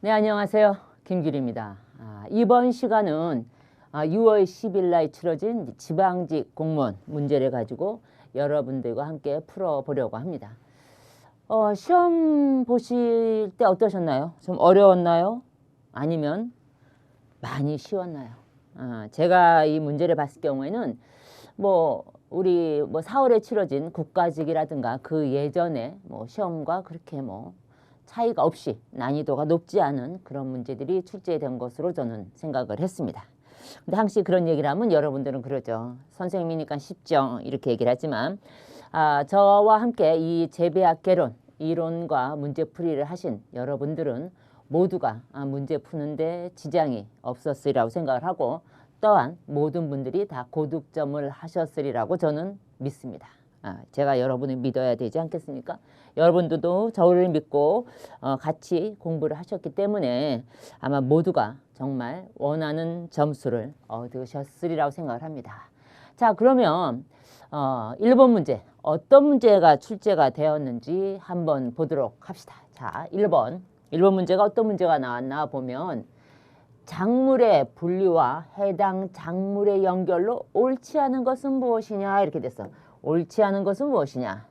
네, 안녕하세요. 김규리입니다. 이번 시간은 6월 10일 날 치러진 지방직 공무원 문제를 가지고 여러분들과 함께 풀어보려고 합니다. 시험 보실 때 어떠셨나요? 좀 어려웠나요? 아니면 많이 쉬웠나요? 제가 이 문제를 봤을 경우에는 우리 4월에 치러진 국가직이라든가 그 예전에 시험과 그렇게 차이가 없이 난이도가 높지 않은 그런 문제들이 출제된 것으로 저는 생각을 했습니다. 근데 항상 그런 얘기를 하면 여러분들은 그러죠. 선생님이니까 쉽죠. 이렇게 얘기를 하지만 저와 함께 이 재배학 개론 이론과 문제풀이를 하신 여러분들은 모두가 문제 푸는데 지장이 없었으리라고 생각을 하고 또한 모든 분들이 다 고득점을 하셨으리라고 저는 믿습니다. 제가 여러분을 믿어야 되지 않겠습니까? 여러분들도 저를 믿고 같이 공부를 하셨기 때문에 아마 모두가 정말 원하는 점수를 얻으셨으리라고 생각을 합니다. 자, 그러면 1번 문제 어떤 문제가 출제가 되었는지 한번 보도록 합시다. 자, 1번 문제가 어떤 문제가 나왔나 보면 작물의 분류와 해당 작물의 연결로 옳지 않은 것은 무엇이냐 이렇게 됐어. 옳지 않은 것은 무엇이냐.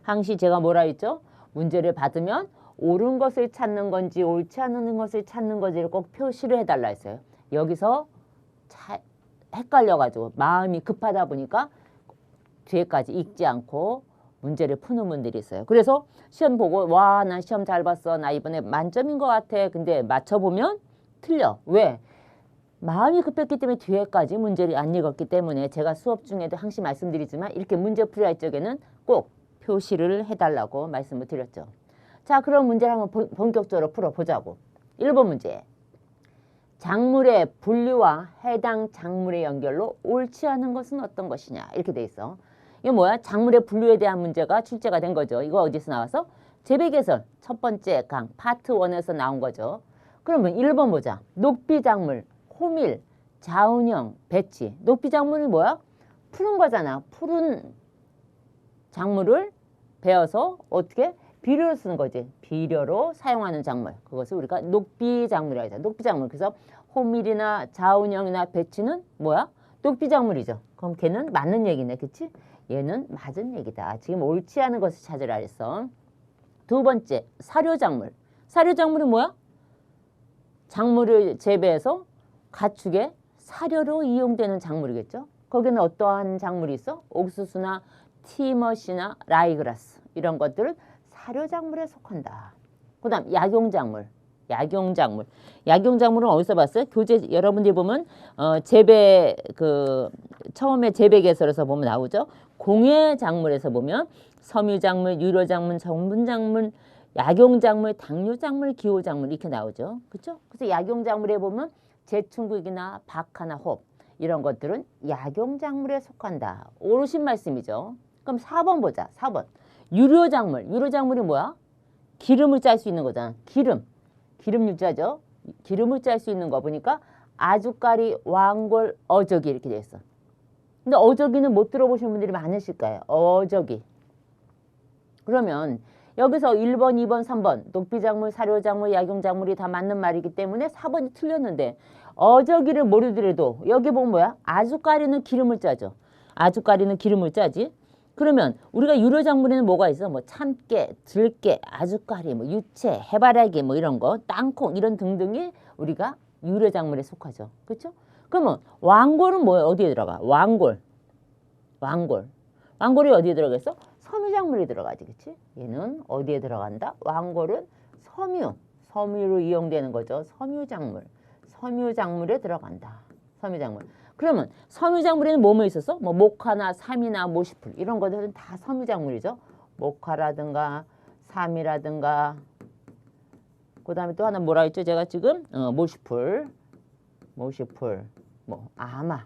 항시 제가 뭐라 했죠? 문제를 받으면 옳은 것을 찾는 건지 옳지 않은 것을 찾는 건지를 꼭 표시를 해달라 했어요. 여기서 헷갈려가지고 마음이 급하다 보니까 뒤에까지 읽지 않고 문제를 푸는 분들이 있어요. 그래서 시험 보고 와, 난 시험 잘 봤어. 나 이번에 만점인 것 같아. 근데 맞춰보면 틀려. 왜? 마음이 급했기 때문에 뒤에까지 문제를 안 읽었기 때문에 제가 수업 중에도 항상 말씀드리지만 이렇게 문제 풀이할 적에는 꼭 표시를 해달라고 말씀을 드렸죠. 자, 그럼 문제를 한번 본격적으로 풀어보자고. 1번 문제. 작물의 분류와 해당 작물의 연결로 옳지 않은 것은 어떤 것이냐 이렇게 돼 있어. 이거 뭐야? 작물의 분류에 대한 문제가 출제가 된 거죠. 이거 어디서 나와서? 재배개설 첫 번째 강 파트 1에서 나온 거죠. 그러면 1번 보자. 녹비작물, 호밀, 자운형, 배치. 녹비작물이 뭐야? 푸른 거잖아. 푸른 작물을 베어서 어떻게? 비료로 쓰는 거지. 비료로 사용하는 작물. 그것을 우리가 녹비작물이라고 하죠. 녹비작물. 그래서 호밀이나 자운형이나 배치는 뭐야? 녹비작물이죠. 그럼 걔는 맞는 얘기네. 그치? 얘는 맞은 얘기다. 지금 옳지 않은 것을 찾으라 했어. 두 번째, 사료작물. 사료작물이 뭐야? 작물을 재배해서 가축의 사료로 이용되는 작물이겠죠. 거기는 어떠한 작물이 있어? 옥수수나 티머시나 라이그라스 이런 것들은 사료작물에 속한다. 그 다음 약용작물. 약용작물은 어디서 봤어요? 교재 여러분들이 보면 재배 처음에 재배개설에서 보면 나오죠. 공예작물에서 보면 섬유작물, 유료작물, 전분작물, 약용작물, 당류작물, 기호작물 이렇게 나오죠. 그렇죠? 그래서 약용작물에 보면 제충국이나 박하나 홉 이런 것들은 약용작물에 속한다. 옳으신 말씀이죠. 그럼 4번 보자. 4번. 유료작물. 유료작물이 뭐야? 기름을 짤 수 있는 거잖아. 기름 유자죠. 기름을 짤 수 있는 거 보니까 아주까리, 왕골, 어저기 이렇게 돼 있어. 근데 어저기는 못 들어보신 분들이 많으실 거예요. 어저기. 그러면 여기서 1번, 2번, 3번 녹비작물, 사료작물, 약용작물이 다 맞는 말이기 때문에 4번이 틀렸는데 어저기를 모르더라도 여기 보면 뭐야? 아주까리는 기름을 짜죠. 아주까리는 기름을 짜지. 그러면 우리가 유료작물에는 뭐가 있어? 참깨, 들깨, 아주까리, 유채, 해바라기 이런 거, 땅콩 이런 등등이 우리가 유료작물에 속하죠. 그렇죠? 그러면 왕골은 뭐야? 어디에 들어가? 왕골이 어디에 들어가겠어? 섬유작물이 들어가지, 그치? 얘는 어디에 들어간다? 왕골은 섬유로 이용되는 거죠. 섬유작물에 들어간다. 섬유작물. 그러면 섬유작물에는 뭐뭐 있었어? 목화나 삼이나 모시풀 이런 것들은 다 섬유작물이죠. 목화라든가 삼이라든가 그 다음에 또 하나 뭐라 했죠? 제가 지금 모시풀 아마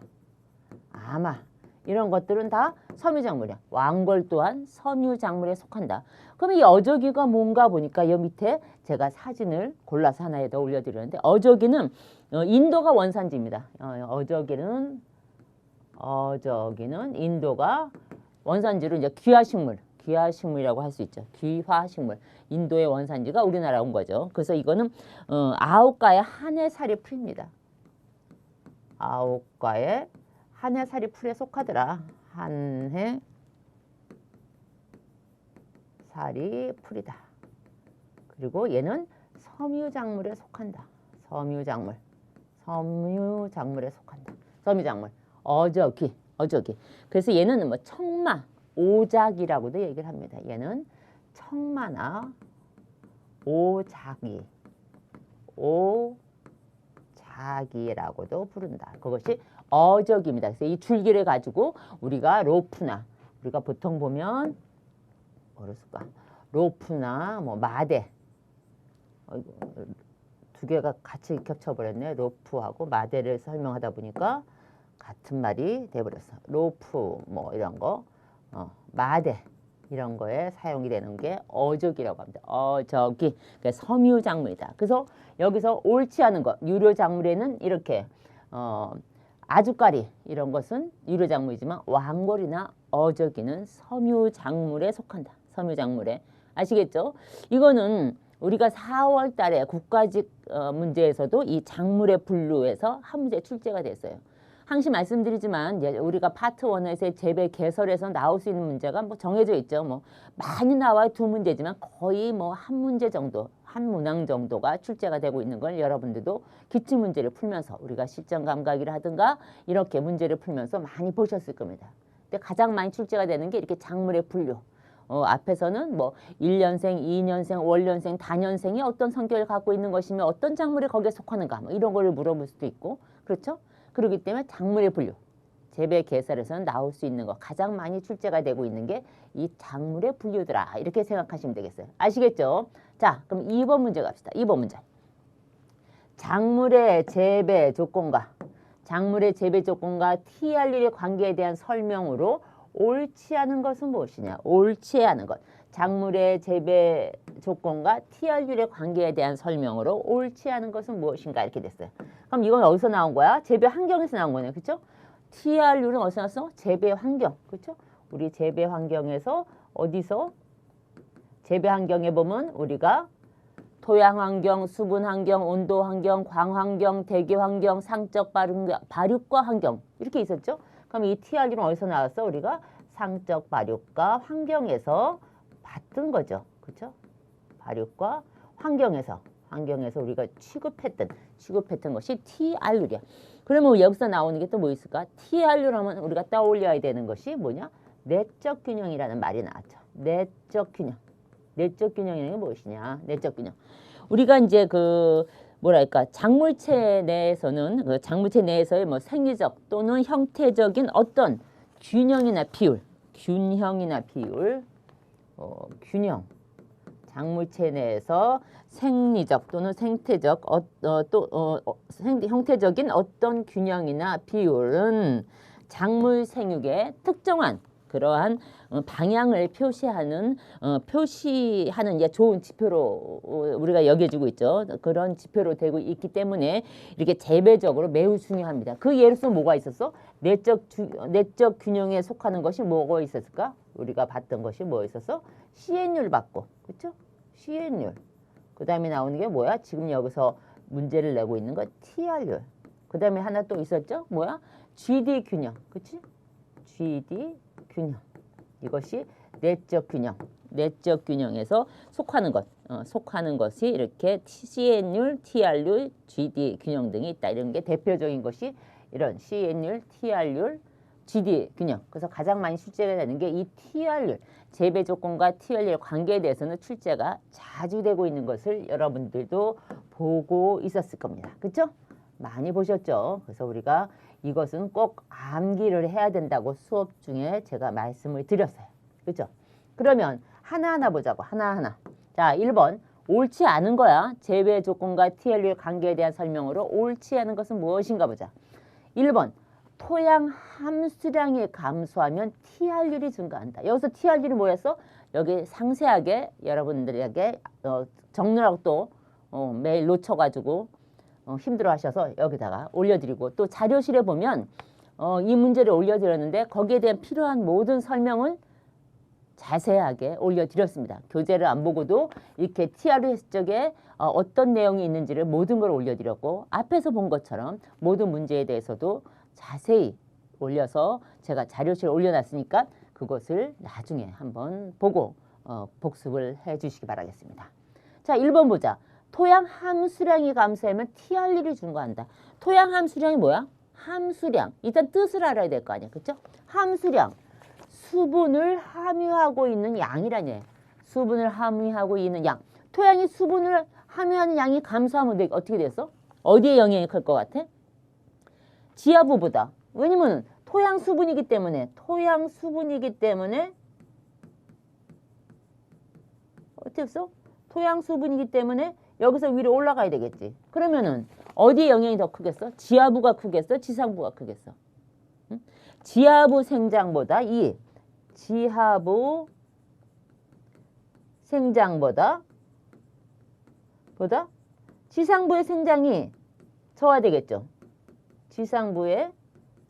이런 것들은 다 섬유작물이야. 왕골 또한 섬유작물에 속한다. 그럼 이 어저기가 뭔가 보니까 이 밑에 제가 사진을 골라서 하나에 더 올려드렸는데 어저기는 인도가 원산지입니다. 어저기는 인도가 원산지로 이제 귀화식물, 귀화식물이라고 할 수 있죠. 귀화식물. 인도의 원산지가 우리나라 온 거죠. 그래서 이거는 9가의 한 해 살이 풀입니다. 9가의 한 해 살이 풀에 속하더라. 한 해 살이 풀이다. 그리고 얘는 섬유작물에 속한다. 섬유작물. 섬유작물에 속한다. 섬유작물. 어저귀. 그래서 얘는 뭐 청마, 오작이라고도 얘기를 합니다. 얘는 청마나 오작이라고도 부른다. 그것이 어저귀입니다. 그래서 이 줄기를 가지고 우리가 로프나, 우리가 보통 보면 뭐랬을까? 로프나 뭐 마대, 두 개가 같이 겹쳐버렸네. 로프하고 마대를 설명하다 보니까 같은 말이 돼버렸어. 로프 뭐 이런 거, 마대 이런 거에 사용이 되는 게 어저귀라고 합니다. 어저귀. 그러니까 섬유작물이다. 그래서 여기서 옳지 않은 것, 유료작물에는 이렇게 아주까리 이런 것은 유료작물이지만 왕골이나 어저귀는 섬유작물에 속한다. 섬유작물에. 아시겠죠? 이거는 우리가 4월 달에 국가직 문제에서도 이 작물의 분류에서 한 문제 출제가 됐어요. 항상 말씀드리지만 이제 우리가 파트 1에서의 재배 개설에서 나올 수 있는 문제가 뭐 정해져 있죠. 뭐 많이 나와요. 2문제지만 거의 뭐 한 문제 정도, 한 문항 정도가 출제가 되고 있는 걸 여러분들도 기출 문제를 풀면서 우리가 시점 감각이라 하든가 이렇게 문제를 풀면서 많이 보셨을 겁니다. 근데 가장 많이 출제가 되는 게 이렇게 작물의 분류. 앞에서는 뭐 1년생, 2년생, 월년생, 다년생이 어떤 성격을 갖고 있는 것이며 어떤 작물이 거기에 속하는가 뭐 이런 거를 물어볼 수도 있고 그렇죠? 그렇기 때문에 작물의 분류, 재배 개설에서는 나올 수 있는 거 가장 많이 출제가 되고 있는 게 이 작물의 분류더라 이렇게 생각하시면 되겠어요. 아시겠죠? 자, 그럼 2번 문제 갑시다. 2번 문제. 작물의 재배 조건과 TR율의 관계에 대한 설명으로 옳지 않은 것은 무엇이냐? 옳지 않은 것. 작물의 재배 조건과 TR율의 관계에 대한 설명으로 옳지 않은 것은 무엇인가? 이렇게 됐어요. 그럼 이건 어디서 나온 거야? 재배 환경에서 나온 거네. 그렇죠? TR율은 어디서 나왔어? 재배 환경. 그렇죠? 우리 재배 환경에서 어디서? 재배 환경에 보면 우리가 토양 환경, 수분 환경, 온도 환경, 광 환경, 대기 환경, 상적 발육과 환경 이렇게 있었죠? 그럼 이 TR율은 어디서 나왔어? 우리가 상적 발육과 환경에서 봤던 거죠. 그렇죠? 발육과 환경에서 우리가 취급했던 것이 TR율이야. 그러면 여기서 나오는 게 또 뭐 있을까? TR율 하면 우리가 떠올려야 되는 것이 뭐냐? 내적 균형이라는 말이 나왔죠. 내적 균형. 내적 균형이라는 게 무엇이냐? 내적 균형. 우리가 이제 뭐랄까 작물체 내에서는 작물체 내에서의 뭐 생리적 또는 형태적인 어떤 균형이나 비율, 균형. 작물체 내에서 생리적 또는 생태적 형태적인 어떤 균형이나 비율은 작물 생육의 특정한 그러한 방향을 표시하는 이제 좋은 지표로 우리가 여겨지고 있죠. 그런 지표로 되고 있기 때문에 이렇게 재배적으로 매우 중요합니다. 그 예로서 뭐가 있었어? 내적 균형에 속하는 것이 뭐가 있었을까? 우리가 봤던 것이 뭐 있었어? CN율 받고, 그렇죠? CN율. 그 다음에 나오는 게 뭐야? 지금 여기서 문제를 내고 있는 거 TR율. 그 다음에 하나 또 있었죠? 뭐야? GD 균형, 그렇지? GD 균형. 이것이 내적 균형에서 속하는 것이 이렇게 CN율, TR율, GD 균형 등이 있다. 이런 게 대표적인 것이 이런 CN율, TR율, GD 균형. 그래서 가장 많이 출제가 되는 게 이 TR율, 재배 조건과 TR율 관계에 대해서는 출제가 자주 되고 있는 것을 여러분들도 보고 있었을 겁니다. 그렇죠? 많이 보셨죠? 그래서 우리가 이것은 꼭 암기를 해야 된다고 수업 중에 제가 말씀을 드렸어요. 그렇죠? 그러면 하나하나 보자고. 하나하나. 자, 1번. 옳지 않은 거야. 재배 조건과 TR율 관계에 대한 설명으로 옳지 않은 것은 무엇인가 보자. 1번. 토양 함수량이 감소하면 TR율이 증가한다. 여기서 TR율이 뭐였어? 여기 상세하게 여러분들에게 적느라고 또 매일 놓쳐가지고 힘들어 하셔서 여기다가 올려드리고 또 자료실에 보면 이 문제를 올려드렸는데 거기에 대한 필요한 모든 설명을 자세하게 올려드렸습니다. 교재를 안 보고도 이렇게 TRU 했을 적에 어떤 내용이 있는지를 모든 걸 올려드렸고 앞에서 본 것처럼 모든 문제에 대해서도 자세히 올려서 제가 자료실에 올려놨으니까 그것을 나중에 한번 보고 복습을 해 주시기 바라겠습니다. 자, 1번 보자. 토양 함수량이 감소하면 TRU를 증가한다. 토양 함수량이 뭐야? 함수량. 일단 뜻을 알아야 될 거 아니야. 그쵸? 함수량. 수분을 함유하고 있는 양이라니. 수분을 함유하고 있는 양. 토양이 수분을 함유하는 양이 감소하면 어떻게 됐어? 어디에 영향이 클 것 같아? 지하부보다. 왜냐면 토양 수분이기 때문에 어떻게 했어? 토양 수분이기 때문에 여기서 위로 올라가야 되겠지. 그러면은 어디에 영향이 더 크겠어? 지하부가 크겠어? 지상부가 크겠어? 응? 지하부 생장보다 지하부 생장보다 지상부의 생장이 저하되겠죠. 지상부의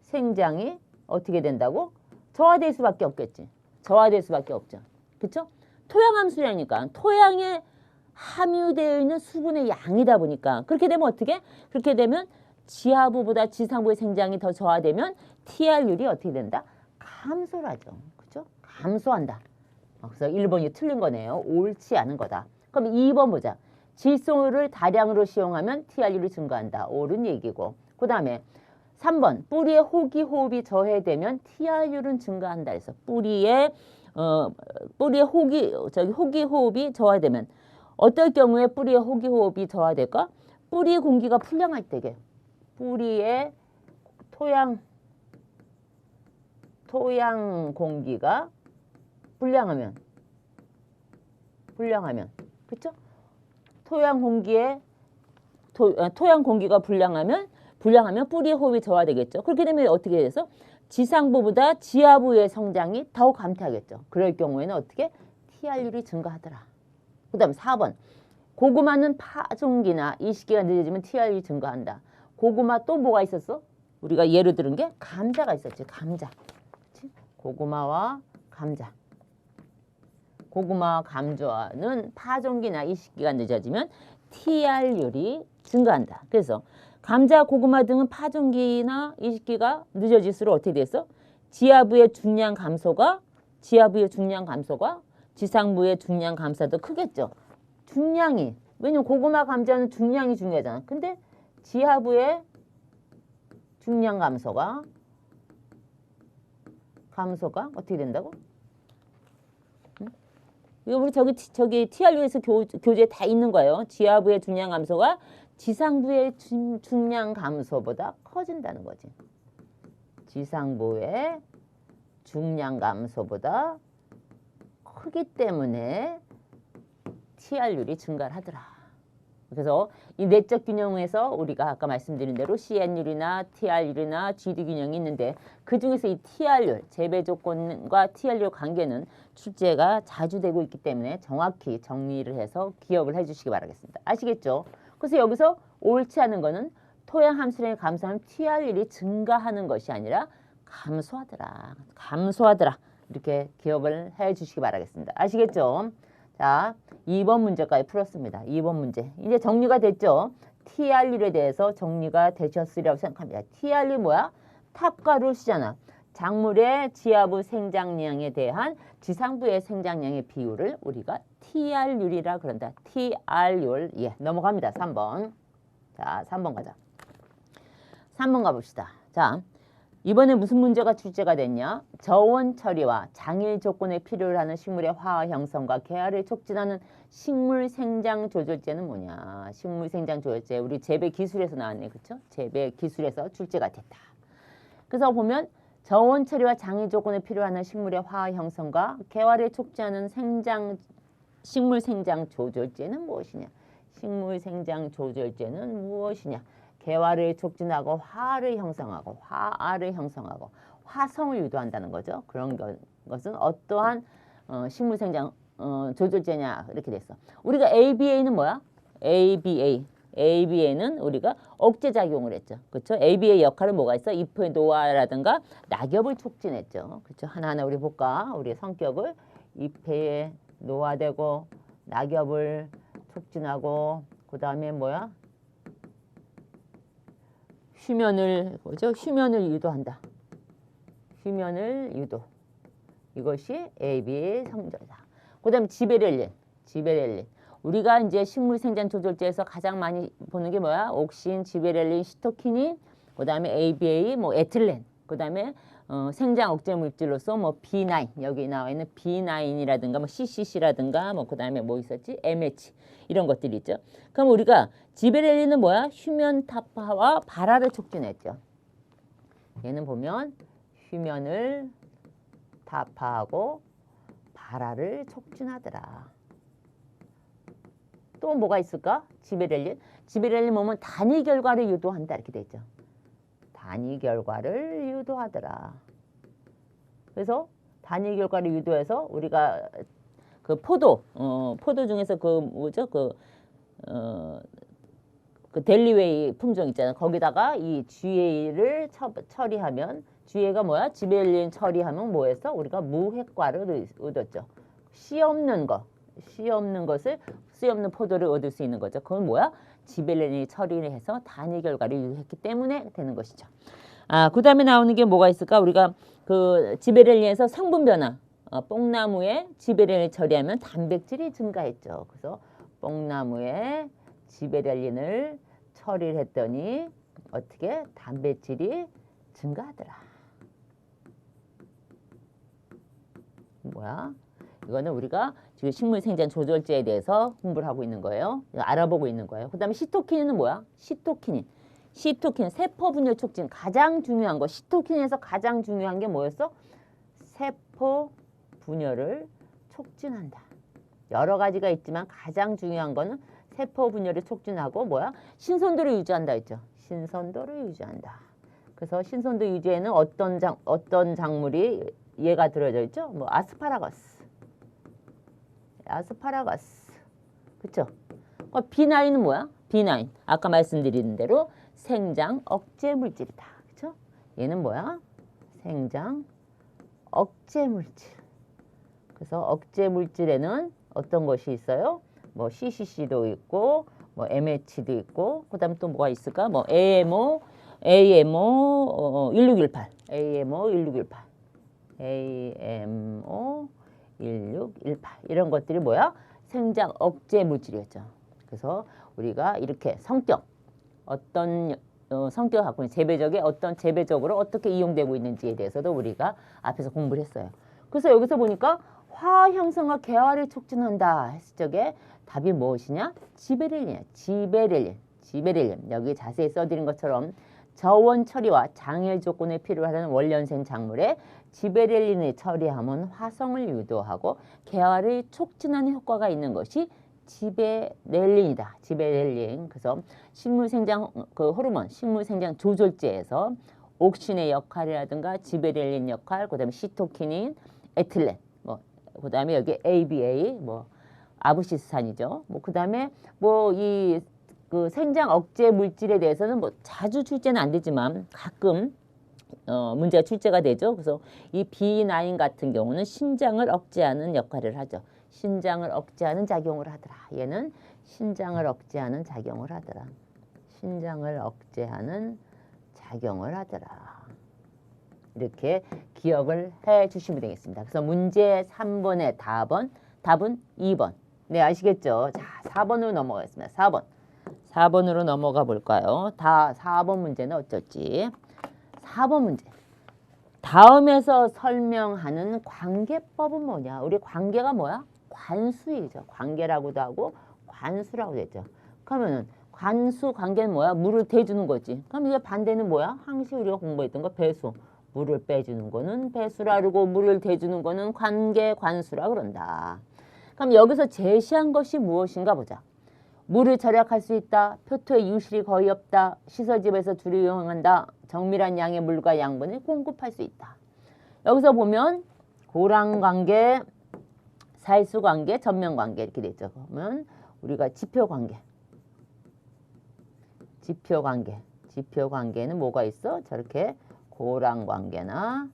생장이 어떻게 된다고? 저하될 수밖에 없겠지. 저하될 수밖에 없죠. 그쵸? 토양 함수량이니까 토양에 함유되어 있는 수분의 양이다 보니까 그렇게 되면 어떻게? 그렇게 되면 지하부보다 지상부의 생장이 더 저하되면 TR율이 어떻게 된다? 감소를 하죠. 그죠? 감소한다. 그래서 1번이 틀린 거네요. 옳지 않은 거다. 그럼 2번 보자. 질소를 다량으로使用하면 TR율이 증가한다. 옳은 얘기고. 그 다음에 3번 뿌리의 호기 호흡이 저해되면 TR율은 증가한다. 해서 뿌리의 호기 호흡이 저하되면 어떨 경우에 뿌리의 호기 호흡이 저하될까? 뿌리 공기가 불량할 때게. 뿌리의 토양 공기가 불량하면 그렇죠? 토양 공기가 불량하면 뿌리의 호흡이 저하되겠죠. 그렇게 되면 어떻게 돼서 지상부보다 지하부의 성장이 더욱 감퇴하겠죠. 그럴 경우에는 어떻게? TR율이 증가하더라. 그 다음 4번. 고구마는 파종기나 이식기가 늦어지면 TR율이 증가한다. 고구마 또 뭐가 있었어? 우리가 예를 들은 게 감자가 있었지. 감자. 그치? 고구마와 감자. 고구마와 감자는 파종기나 이식기가 늦어지면 TR율이 증가한다. 그래서 감자, 고구마 등은 파종기나 이식기가 늦어질수록 어떻게 됐어? 지하부의 중량 감소가 지상부의 중량 감소도 크겠죠. 중량이. 왜냐면 고구마, 감자는 중량이 중요하잖아. 근데 지하부의 중량 감소가 어떻게 된다고? 응? 이거 우리 저기 TRU에서 교재에 다 있는 거예요. 지하부의 중량 감소가 지상부의 중량 감소보다 커진다는 거지. 지상부의 중량 감소보다 크기 때문에 TR율이 증가를 하더라. 그래서 이 내적 균형에서 우리가 아까 말씀드린 대로 CN율이나 TR율이나 GD 균형이 있는데 그중에서 이 TR율, 재배 조건과 TR율 관계는 출제가 자주 되고 있기 때문에 정확히 정리를 해서 기억을 해주시기 바라겠습니다. 아시겠죠? 그래서 여기서 옳지 않은 거는 토양 함수량이 감소하면 TR율이 증가하는 것이 아니라 감소하더라. 이렇게 기억을 해 주시기 바라겠습니다. 아시겠죠? 자, 2번 문제까지 풀었습니다. 2번 문제. 이제 정리가 됐죠? TR율에 대해서 정리가 되셨으리라고 생각합니다. TR율이 뭐야? 탑과 룰시잖아. 작물의 지하부 생장량에 대한 지상부의 생장량의 비율을 우리가 TR율이라 그런다. TR율. 예, 넘어갑니다. 3번. 자, 3번 가자. 3번 가봅시다. 자, 이번에 무슨 문제가 출제가 됐냐? 저온 처리와 장일 조건에 필요로 하는 식물의 화학 형성과 개화를 촉진하는 식물 생장 조절제는 뭐냐? 식물 생장 조절제 우리 재배 기술에서 나왔네. 그렇죠? 재배 기술에서 출제가 됐다. 그래서 보면 저온 처리와 장일 조건에 필요로 하는 식물의 화학 형성과 개화를 촉진하는 식물 생장 조절제는 무엇이냐? 식물 생장 조절제는 무엇이냐? 개화를 촉진하고 화를 형성하고 화성을 유도한다는 거죠. 그런 것은 어떠한 식물 생장 조절제냐 이렇게 됐어. 우리가 ABA는 뭐야? ABA는 우리가 억제작용을 했죠. 그렇죠? ABA 역할은 뭐가 있어? 잎의 노화라든가 낙엽을 촉진했죠. 그렇죠? 하나하나 우리 볼까? 우리의 성격을 잎에 노화되고 낙엽을 촉진하고 그 다음에 뭐야? 휴면을 유도한다. 휴면을 유도. 이것이 AB의 성조다. 그 다음에 지베렐린. 우리가 이제 식물 생장 조절제에서 가장 많이 보는 게 뭐야? 옥신, 지베렐린, 시토키닌, 그 다음에 ABA, 뭐 에틸렌, 그 다음에 생장 억제 물질로서 뭐 B9 여기 나와 있는 B9이라든가 뭐 CCC라든가 뭐 그 다음에 뭐 있었지? MH 이런 것들이 있죠. 그럼 우리가 지베렐린은 뭐야? 휴면 타파와 발화를 촉진했죠. 얘는 보면 휴면을 타파하고 발화를 촉진하더라. 또 뭐가 있을까? 지베렐린 보면 단위 결과를 유도한다 이렇게 돼 있죠. 단위 결과를 유도하더라. 그래서 단위 결과를 유도해서 우리가 그 포도 중에서 그 뭐죠? 그 델리웨이 품종 있잖아요. 거기다가 이 GA를 처리하면 GA가 뭐야? 지베렐린 처리하면 뭐했어? 우리가 무핵과를 얻었죠. 씨 없는 포도를 얻을 수 있는 거죠. 그건 뭐야? 지베렐린이 처리를 해서 단위 결과를 유도했기 때문에 되는 것이죠. 그 다음에 나오는 게 뭐가 있을까? 우리가 그 지베렐린에서 성분 변화. 뽕나무에 지베렐린을 처리하면 단백질이 증가했죠. 그래서 뽕나무에 지베렐린을 처리를 했더니 어떻게 단백질이 증가하더라. 뭐야? 이거는 우리가 지금 식물 생장 조절제에 대해서 공부를 하고 있는 거예요. 알아보고 있는 거예요. 그 다음에 시토키닌은 뭐야? 시토키닌 세포 분열 촉진 가장 중요한 거. 시토키닌에서 가장 중요한 게 뭐였어? 세포 분열을 촉진한다. 여러 가지가 있지만 가장 중요한 거는 세포 분열을 촉진하고 뭐야? 신선도를 유지한다 했죠. 신선도를 유지한다. 그래서 신선도 유지에는 어떤 작물이 얘가 들어져 있죠? 뭐 아스파라거스. 그쵸? B9은 뭐야? B9. 아까 말씀드린 대로 생장 억제 물질이다. 그쵸? 얘는 뭐야? 생장 억제 물질. 그래서 억제 물질에는 어떤 것이 있어요? 뭐 CCC도 있고, 뭐 MH도 있고, 그 다음에 또 뭐가 있을까? 뭐 AMO 1618. 이런 것들이 뭐야? 생장 억제 물질이었죠. 그래서 우리가 이렇게 어떤 성격을 갖고 있는 재배적으로 어떻게 이용되고 있는지에 대해서도 우리가 앞에서 공부를 했어요. 그래서 여기서 보니까 화학 형성과 개화를 촉진한다 했을 적에 답이 무엇이냐? 지베렐린이야. 지베렐린. 여기 자세히 써드린 것처럼 저온 처리와 장애 조건에 필요하는 원년생 작물에 지베렐린을 처리하면 화성을 유도하고 개화를 촉진하는 효과가 있는 것이 지베렐린이다. 그래서 식물생장 호르몬, 식물생장 조절제에서 옥신의 역할이라든가 지베렐린 역할, 그다음에 시토키닌, 에틸렌, 그다음에 여기 ABA, 아부시스탄이죠. 그다음에 그 생장 억제 물질에 대해서는 자주 출제는 안 되지만 가끔 문제가 출제가 되죠. 그래서 이 B9 같은 경우는 신장을 억제하는 역할을 하죠. 신장을 억제하는 작용을 하더라. 얘는 신장을 억제하는 작용을 하더라. 이렇게 기억을 해 주시면 되겠습니다. 그래서 문제 3번의 답은 2번. 네, 아시겠죠? 자, 4번으로 넘어가겠습니다. 4번으로 넘어가 볼까요? 4번 문제는 어쩔지? 4번 문제. 다음에서 설명하는 관계법은 뭐냐? 우리 관계가 뭐야? 관수이죠. 관계라고도 하고 관수라고 되죠. 그러면은 관계는 뭐야? 물을 대주는 거지. 그럼 이게 반대는 뭐야? 항시 우리가 공부했던 거 배수. 물을 빼주는 거는 배수라 그러고 물을 대주는 거는 관수라 그런다. 그럼 여기서 제시한 것이 무엇인가 보자. 물을 절약할 수 있다. 표토의 유실이 거의 없다. 시설집에서 주로 이용한다. 정밀한 양의 물과 양분을 공급할 수 있다. 여기서 보면 고랑관계, 살수관계, 전면관계 이렇게 돼 있죠. 그러면 우리가 지표관계는 뭐가 있어? 저렇게 고랑관계나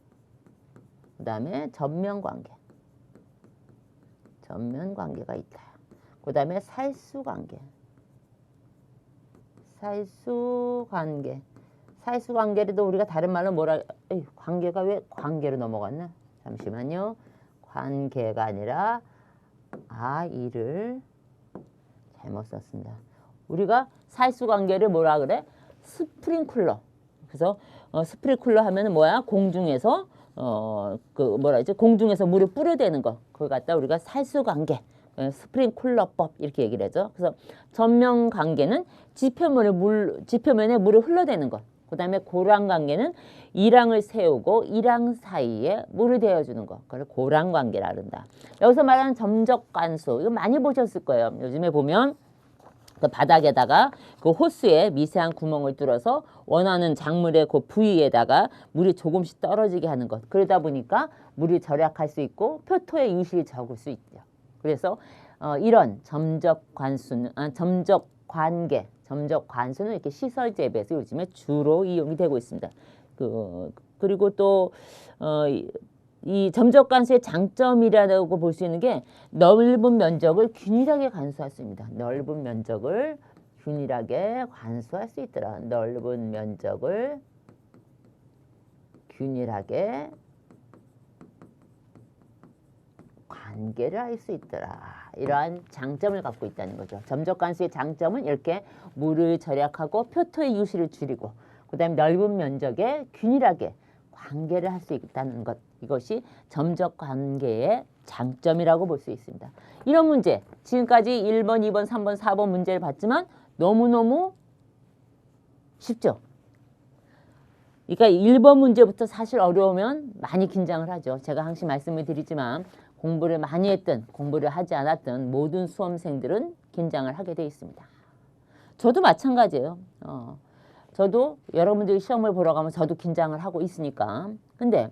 그 다음에 전면관계. 전면 관계가 있다. 그 다음에 살수 관계. 살수 관계. 살수 관계도 우리가 다른 말로 뭐라, 에이, 관계가 왜 관계로 넘어갔나? 잠시만요. 관계가 아니라, 이를 잘못 썼습니다. 우리가 살수 관계를 뭐라 그래? 스프링클러. 그래서 스프링클러 하면은 뭐야? 공중에서 공중에서 물을 뿌려대는 거. 그걸 갖다 우리가 살수 관계, 스프링클러법 이렇게 얘기를 하죠. 그래서 전면 관계는 지표면에 물을 흘러대는 것. 그 다음에 고랑 관계는 이랑을 세우고 이랑 사이에 물을 대어주는 것. 그걸 고랑 관계라 그런다. 여기서 말하는 점적 관수, 이거 많이 보셨을 거예요. 요즘에 보면 그 바닥에다가 그 호스에 미세한 구멍을 뚫어서 원하는 작물의 그 부위에다가 물이 조금씩 떨어지게 하는 것. 그러다 보니까 물이 절약할 수 있고 표토의 유실이 적을 수 있죠. 그래서 이런 점적 관수는 점적 관수는 이렇게 시설 재배에서 요즘에 주로 이용이 되고 있습니다. 그리고 또 이 점적 관수의 장점이라고 볼 수 있는 게 넓은 면적을 균일하게 관수할 수 있습니다. 넓은 면적을 균일하게 관수할 수 있더라. 넓은 면적을 균일하게 관계를 할 수 있더라. 이러한 장점을 갖고 있다는 거죠. 점적 관수의 장점은 이렇게 물을 절약하고 표토의 유실을 줄이고 그 다음에 넓은 면적에 균일하게 관계를 할 수 있다는 것. 이것이 점적 관계의 장점이라고 볼 수 있습니다. 이런 문제, 지금까지 1번, 2번, 3번, 4번 문제를 봤지만 너무너무 쉽죠? 그러니까 1번 문제부터 사실 어려우면 많이 긴장을 하죠. 제가 항상 말씀을 드리지만 공부를 많이 했든 공부를 하지 않았든 모든 수험생들은 긴장을 하게 돼 있습니다. 저도 마찬가지예요. 저도 여러분들이 시험을 보러 가면 저도 긴장을 하고 있으니까. 근데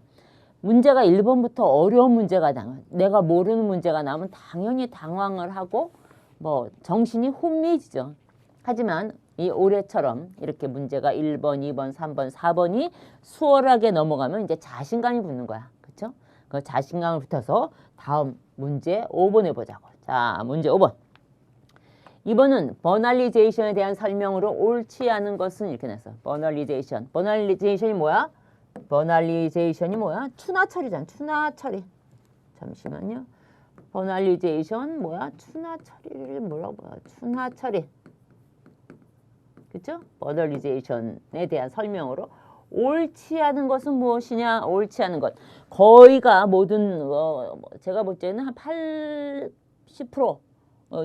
문제가 1번부터 어려운 문제가 나면 내가 모르는 문제가 나오면 당연히 당황을 하고 뭐 정신이 혼미해지죠. 하지만 이 올해처럼 이렇게 문제가 1번, 2번, 3번, 4번이 수월하게 넘어가면 이제 자신감이 붙는 거야. 그렇죠? 그 자신감을 붙어서 다음 문제 5번 해보자고. 자, 문제 5번. 이번은 버널리제이션에 대한 설명으로 옳지 않은 것은 이렇게 냈어. 버널리제이션이 뭐야? 버널리제이션이 뭐야? 추나 처리잖아. 추나 처리. 잠시만요. 버널리제이션 뭐야? 추나 처리를 뭐라고 봐요? 추나 처리. 그죠? 버널리제이션에 대한 설명으로 옳지 않은 것은 무엇이냐? 옳지 않은 것. 거의가 모든 제가 볼 때는 한 80%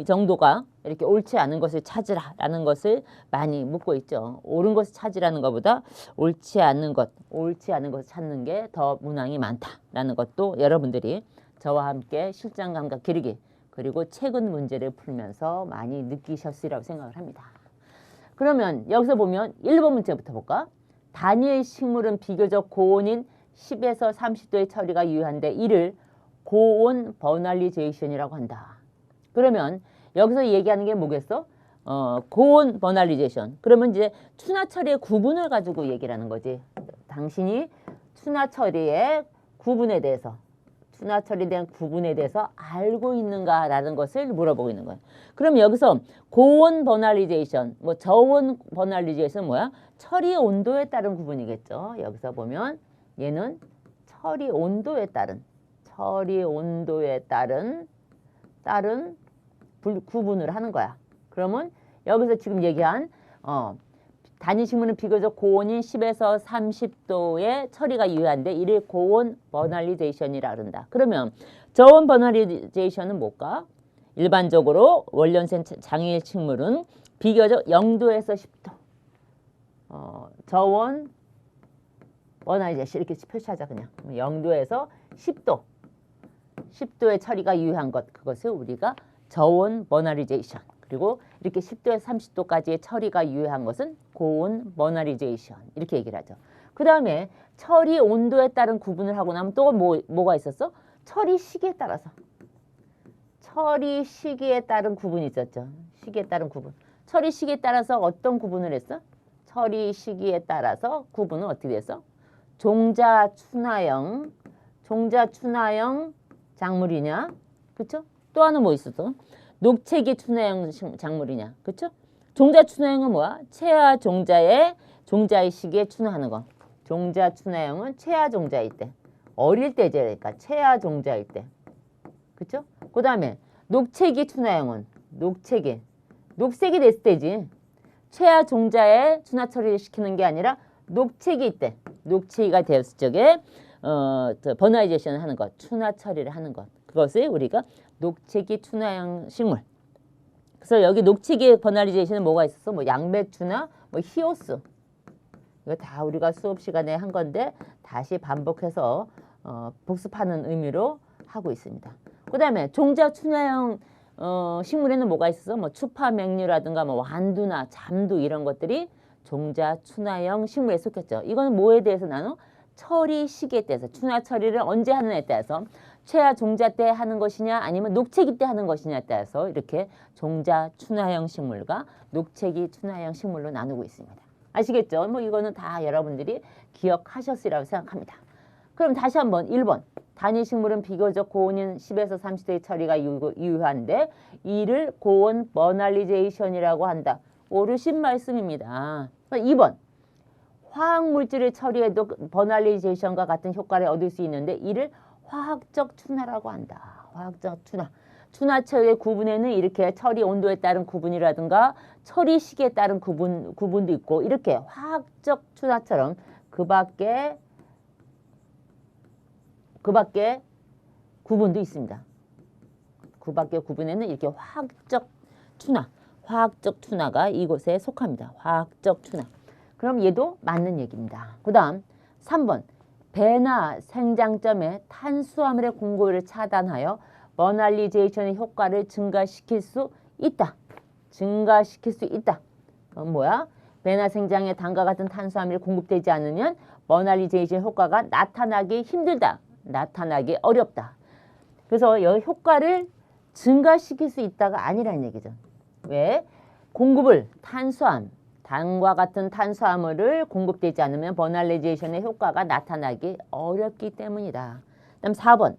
정도가 이렇게 옳지 않은 것을 찾으라라는 것을 많이 묻고 있죠. 옳은 것을 찾으라는 것보다 옳지 않은 것을 찾는 게 더 문항이 많다라는 것도 여러분들이 저와 함께 실전 감각 기르기 그리고 최근 문제를 풀면서 많이 느끼셨으리라고 생각을 합니다. 그러면 여기서 보면 1번 문제부터 볼까? 단위의 식물은 비교적 고온인 10에서 30도의 처리가 유효한데 이를 고온 버널리제이션이라고 한다. 그러면 여기서 얘기하는 게 뭐겠어? 고온 버널리제이션. 그러면 이제 추나 처리의 구분을 가지고 얘기를 하는 거지. 당신이 추나 처리의 구분에 대해서 추나 처리에 대한 구분에 대해서 알고 있는가라는 것을 물어보고 있는 거예요. 그럼 여기서 고온 버널리제이션, 뭐 저온 버널리제이션 뭐야? 처리 온도에 따른 구분이겠죠. 여기서 보면 얘는 처리 온도에 따른 구분을 하는 거야. 그러면 여기서 지금 얘기한 단위식물은 비교적 고온인 10에서 30도의 처리가 유효한데 이를 고온 버널리제이션이라 그런다. 그러면 저온 버널리제이션은 뭘까? 일반적으로 원년생 장일 식물은 비교적 0도에서 10도 저온 버널리제이션 이렇게 표시하자. 그냥 0도에서 10도의 처리가 유효한 것, 그것을 우리가 저온 버널리제이션. 그리고 이렇게 10도에서 30도까지의 처리가 유효한 것은 고온 버널리제이션. 이렇게 얘기를 하죠. 그 다음에 처리 온도에 따른 구분을 하고 나면 또 뭐가 있었어? 처리 시기에 따라서. 처리 시기에 따른 구분이 있었죠. 시기에 따른 구분. 처리 시기에 따라서 어떤 구분을 했어? 처리 시기에 따라서 구분은 어떻게 됐어? 종자 춘화형 작물이냐? 그쵸? 또 하나 뭐 있었어? 녹채기 춘화형 작물이냐. 그쵸? 종자 춘화형은 뭐야? 채아 종자의 시기에 춘화하는 거. 종자 춘화형은 채아 종자일 때. 어릴 때 그러니까 채아 종자일 때. 그쵸? 그 다음에 녹채기 춘화형은 녹색이 됐을 때지. 채아 종자에 춘화 처리를 시키는 게 아니라 녹채기일 때. 녹채기가 되었을 적에 버나이제이션을 하는 것. 춘화 처리를 하는 것. 그것을 우리가 녹채기 춘화형 식물. 그래서 여기 녹채기 버나리제이션은 뭐가 있었어? 뭐 양배추나 뭐 히오스. 이거 다 우리가 수업 시간에 한 건데 다시 반복해서 복습하는 의미로 하고 있습니다. 그 다음에 종자 춘화형 식물에는 뭐가 있었어? 뭐 추파맹류라든가 뭐 완두나 잠두 이런 것들이 종자 춘화형 식물에 속했죠. 이거는 뭐에 대해서 나눠? 처리 시기에 대해서 춘화 처리를 언제 하느냐에 따라서 채아 종자 때 하는 것이냐 아니면 녹채기 때 하는 것이냐에 따라서 이렇게 종자 춘화형 식물과 녹채기 춘화형 식물로 나누고 있습니다. 아시겠죠? 뭐 이거는 다 여러분들이 기억하셨으리라고 생각합니다. 그럼 다시 한번 1번. 단위 식물은 비교적 고온인 10에서 30도의 처리가 유효한데 이를 고온 버널리제이션이라고 한다. 오르신 말씀입니다. 2번. 화학물질을 처리해도 버널리제이션과 같은 효과를 얻을 수 있는데 이를 화학적 춘화라고 한다. 화학적 춘화. 춘화 처리의 구분에는 이렇게 처리 온도에 따른 구분이라든가 처리 시기에 따른 구분도 있고 이렇게 화학적 춘화처럼 그 밖에 구분도 있습니다. 그 밖에 구분에는 이렇게 화학적 춘화가 이곳에 속합니다. 화학적 춘화. 그럼 얘도 맞는 얘기입니다. 그 다음 3번. 배나 생장점에 탄수화물의 공급을 차단하여 버널리제이션의 효과를 증가시킬 수 있다. 뭐야? 배나 생장에 당과 같은 탄수화물이 공급되지 않으면 버널리제이션 효과가 나타나기 힘들다. 나타나기 어렵다. 그래서 이 효과를 증가시킬 수 있다가 아니라는 얘기죠. 왜? 공급을 당과 같은 탄수화물을 공급되지 않으면 버널리제이션의 효과가 나타나기 어렵기 때문이다. 그다음 4번.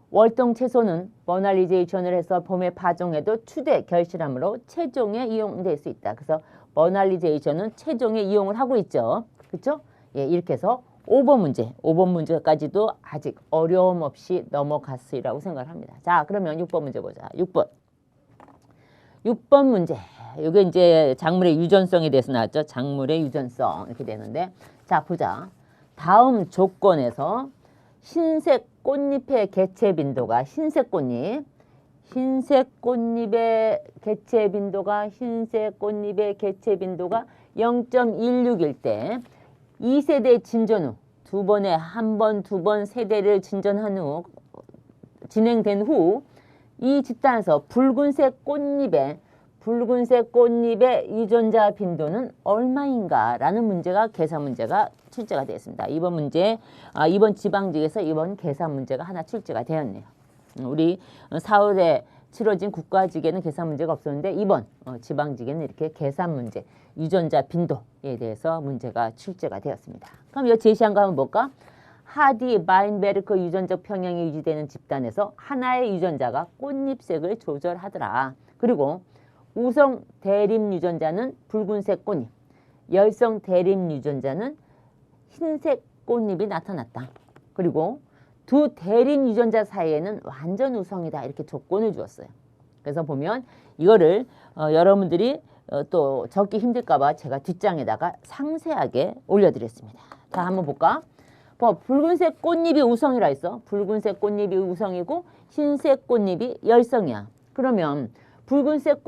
월동 채소는 버널리제이션을 해서 봄에 파종해도 추대 결실함으로 체종에 이용될 수 있다. 그래서 버널리제이션은 체종에 이용을 하고 있죠. 그렇죠? 예, 이렇게 해서 5번 문제까지도 아직 어려움 없이 넘어갔으리라고 생각을 합니다. 자, 그러면 6번 문제 보자. 6번 문제. 이게 이제 작물의 유전성에 대해서 나왔죠. 작물의 유전성 이렇게 되는데, 자 보자. 다음 조건에서 흰색 꽃잎의 개체 빈도가 흰색 꽃잎의 개체 빈도가 0.16일 때 2세대 진전 후 두 번에 한 번, 두 번 세대를 진전한 후 진행된 후 이 집단에서 붉은색 꽃잎의 유전자 빈도는 얼마인가? 라는 문제가 계산 문제가 출제가 되었습니다. 이번 문제, 이번 지방직에서 이번 계산 문제가 하나 출제가 되었네요. 우리 4월에 치러진 국가직에는 계산 문제가 없었는데 이번 지방직에는 이렇게 계산 문제, 유전자 빈도에 대해서 문제가 출제가 되었습니다. 그럼 이 제시한 거 한번 볼까? 하디 바인베르크 유전적 평형이 유지되는 집단에서 하나의 유전자가 꽃잎색을 조절하더라. 그리고 우성 대립 유전자는 붉은색 꽃잎, 열성 대립 유전자는 흰색 꽃잎이 나타났다. 그리고 두 대립 유전자 사이에는 완전 우성이다. 이렇게 조건을 주었어요. 그래서 보면 이거를 여러분들이 또 적기 힘들까 봐 제가 뒷장에다가 상세하게 올려드렸습니다. 자, 한번 볼까? 붉은색 꽃잎이 우성이라 했어. 붉은색 꽃잎이 우성이고 흰색 꽃잎이 열성이야. 그러면 붉은색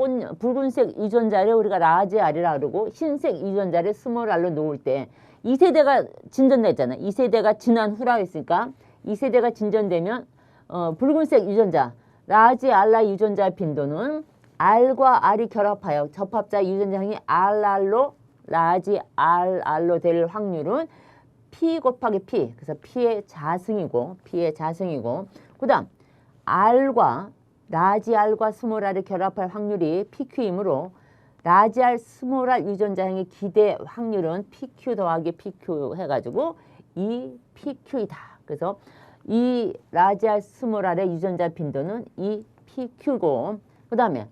유전자를 우리가 라지 R이라 그러고 흰색 유전자를 스몰 R로 놓을 때 2세대가 진전됐잖아. 2세대가 지난 후라 했으니까 2세대가 진전되면 붉은색 유전자 라지 R라 유전자 빈도는 R과 R이 결합하여 접합자 유전자형이 RR로 라지 RR로 될 확률은 P 곱하기 P. 그래서 P의 자승이고 그 다음 라지 R과 스몰 R을 결합할 확률이 PQ이므로 라지 R 스몰 R 유전자형의 기대 확률은 PQ 더하기 PQ 해가지고 이 PQ이다. 그래서 이 라지 R 스몰 R의 유전자 빈도는 이 PQ고 그 다음에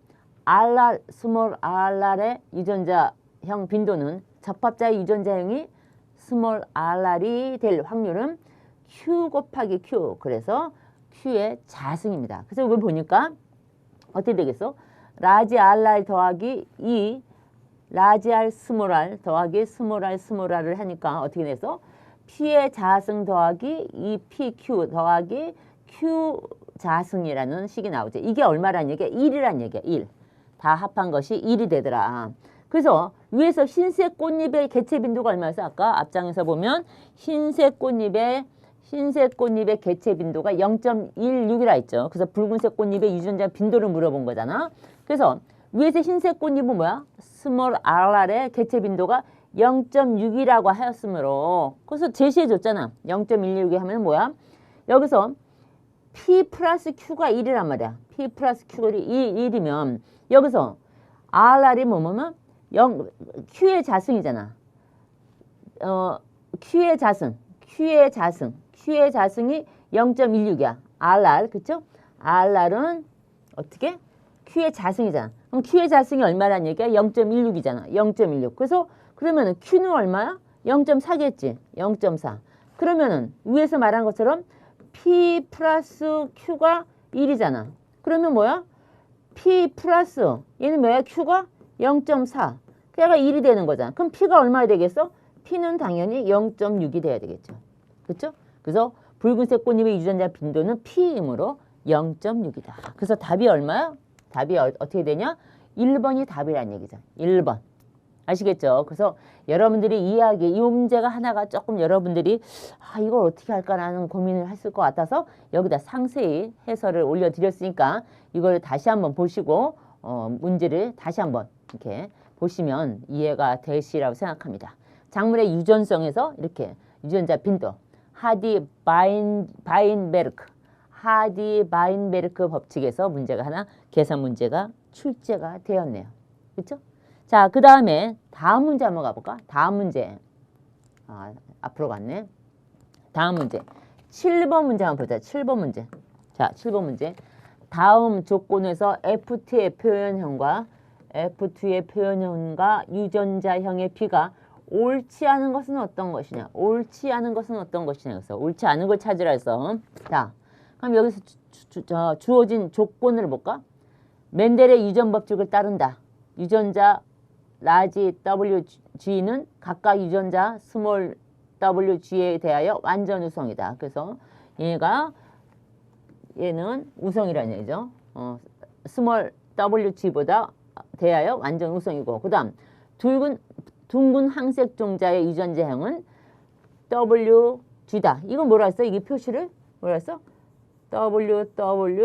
RR, 스몰 rr의 유전자형 빈도는 접합자의 유전자형이 스몰 rr이 될 확률은 Q 곱하기 Q. 그래서 Q의 자승입니다. 그래서 이걸 보니까 어떻게 되겠어? 라지 rr 더하기 2 라지 r 스몰 r 더하기 스몰 r 스몰 r을 하니까 어떻게 돼서 P의 자승 더하기 2PQ 더하기 Q 자승이라는 식이 나오죠. 이게 얼마란 얘기야? 1이란 얘기야. 1. 다 합한 것이 1이 되더라. 그래서 위에서 흰색 꽃잎의 개체 빈도가 얼마였어? 아까 앞장에서 보면 흰색 꽃잎의 개체 빈도가 0.16이라 했죠. 그래서 붉은색 꽃잎의 유전자 빈도를 물어본 거잖아. 그래서 위에서 흰색 꽃잎은 뭐야? 스몰 rr의 개체 빈도가 0.6이라고 하였으므로 그래서 제시해 줬잖아. 0.16이 하면 뭐야? 여기서 P 플러스 Q가 1이란 말이야. P 플러스 Q가 1이면 여기서 rr이 뭐면 Q의 자승이잖아. Q의 자승이 0.16이야. rr 그쵸? rr은 어떻게? Q의 자승이잖아. 그럼 Q의 자승이 얼마란 얘기야? 0.16이잖아. 0.16. 그래서 그러면은 Q는 얼마야? 0.4겠지. 0.4. 그러면은 위에서 말한 것처럼 P 플러스 Q가 1이잖아. 그러면 뭐야? P 플러스 얘는 뭐야? Q가 0.4. 걔가 1이 되는 거잖아. 그럼 P가 얼마나 되겠어? P는 당연히 0.6이 돼야 되겠죠. 그렇죠? 그래서 붉은색 꽃잎의 유전자 빈도는 P이므로 0.6이다. 그래서 답이 얼마야? 답이 어떻게 되냐? 1번이 답이란 얘기죠. 1번. 아시겠죠? 그래서 여러분들이 이해하기 이 문제가 하나가 조금 여러분들이 이걸 어떻게 할까라는 고민을 했을 것 같아서 여기다 상세히 해설을 올려드렸으니까 이걸 다시 한번 보시고 문제를 다시 한번 이렇게 보시면 이해가 되시라고 생각합니다. 작물의 유전성에서 이렇게 유전자 빈도 하디 바인베르크 법칙에서 문제가 하나 계산 문제가 출제가 되었네요. 그렇죠? 자, 그 다음에 다음 문제 한번 가볼까? 다음 문제. 앞으로 갔네. 다음 문제. 7번 문제 한번 보자. 7번 문제. 자, 7번 문제. 다음 조건에서 F2의 표현형과 유전자형의 P가 옳지 않은 것은 어떤 것이냐? 옳지 않은 것은 어떤 것이냐? 그래서 옳지 않은 걸 찾으라 해서. 자, 그럼 여기서 주어진 조건을 볼까? 멘델의 유전 법칙을 따른다. 유전자 라지 WG는 각각 유전자 스몰 WG에 대하여 완전 우성이다. 그래서 얘는 우성이라는 얘기죠. 스몰 WG보다 대하여 완전 우성이고 그 다음 둥근 항색 종자의 유전자형은 WG다. 이건 뭐라 했어? 이게 표시를 뭐라 했어?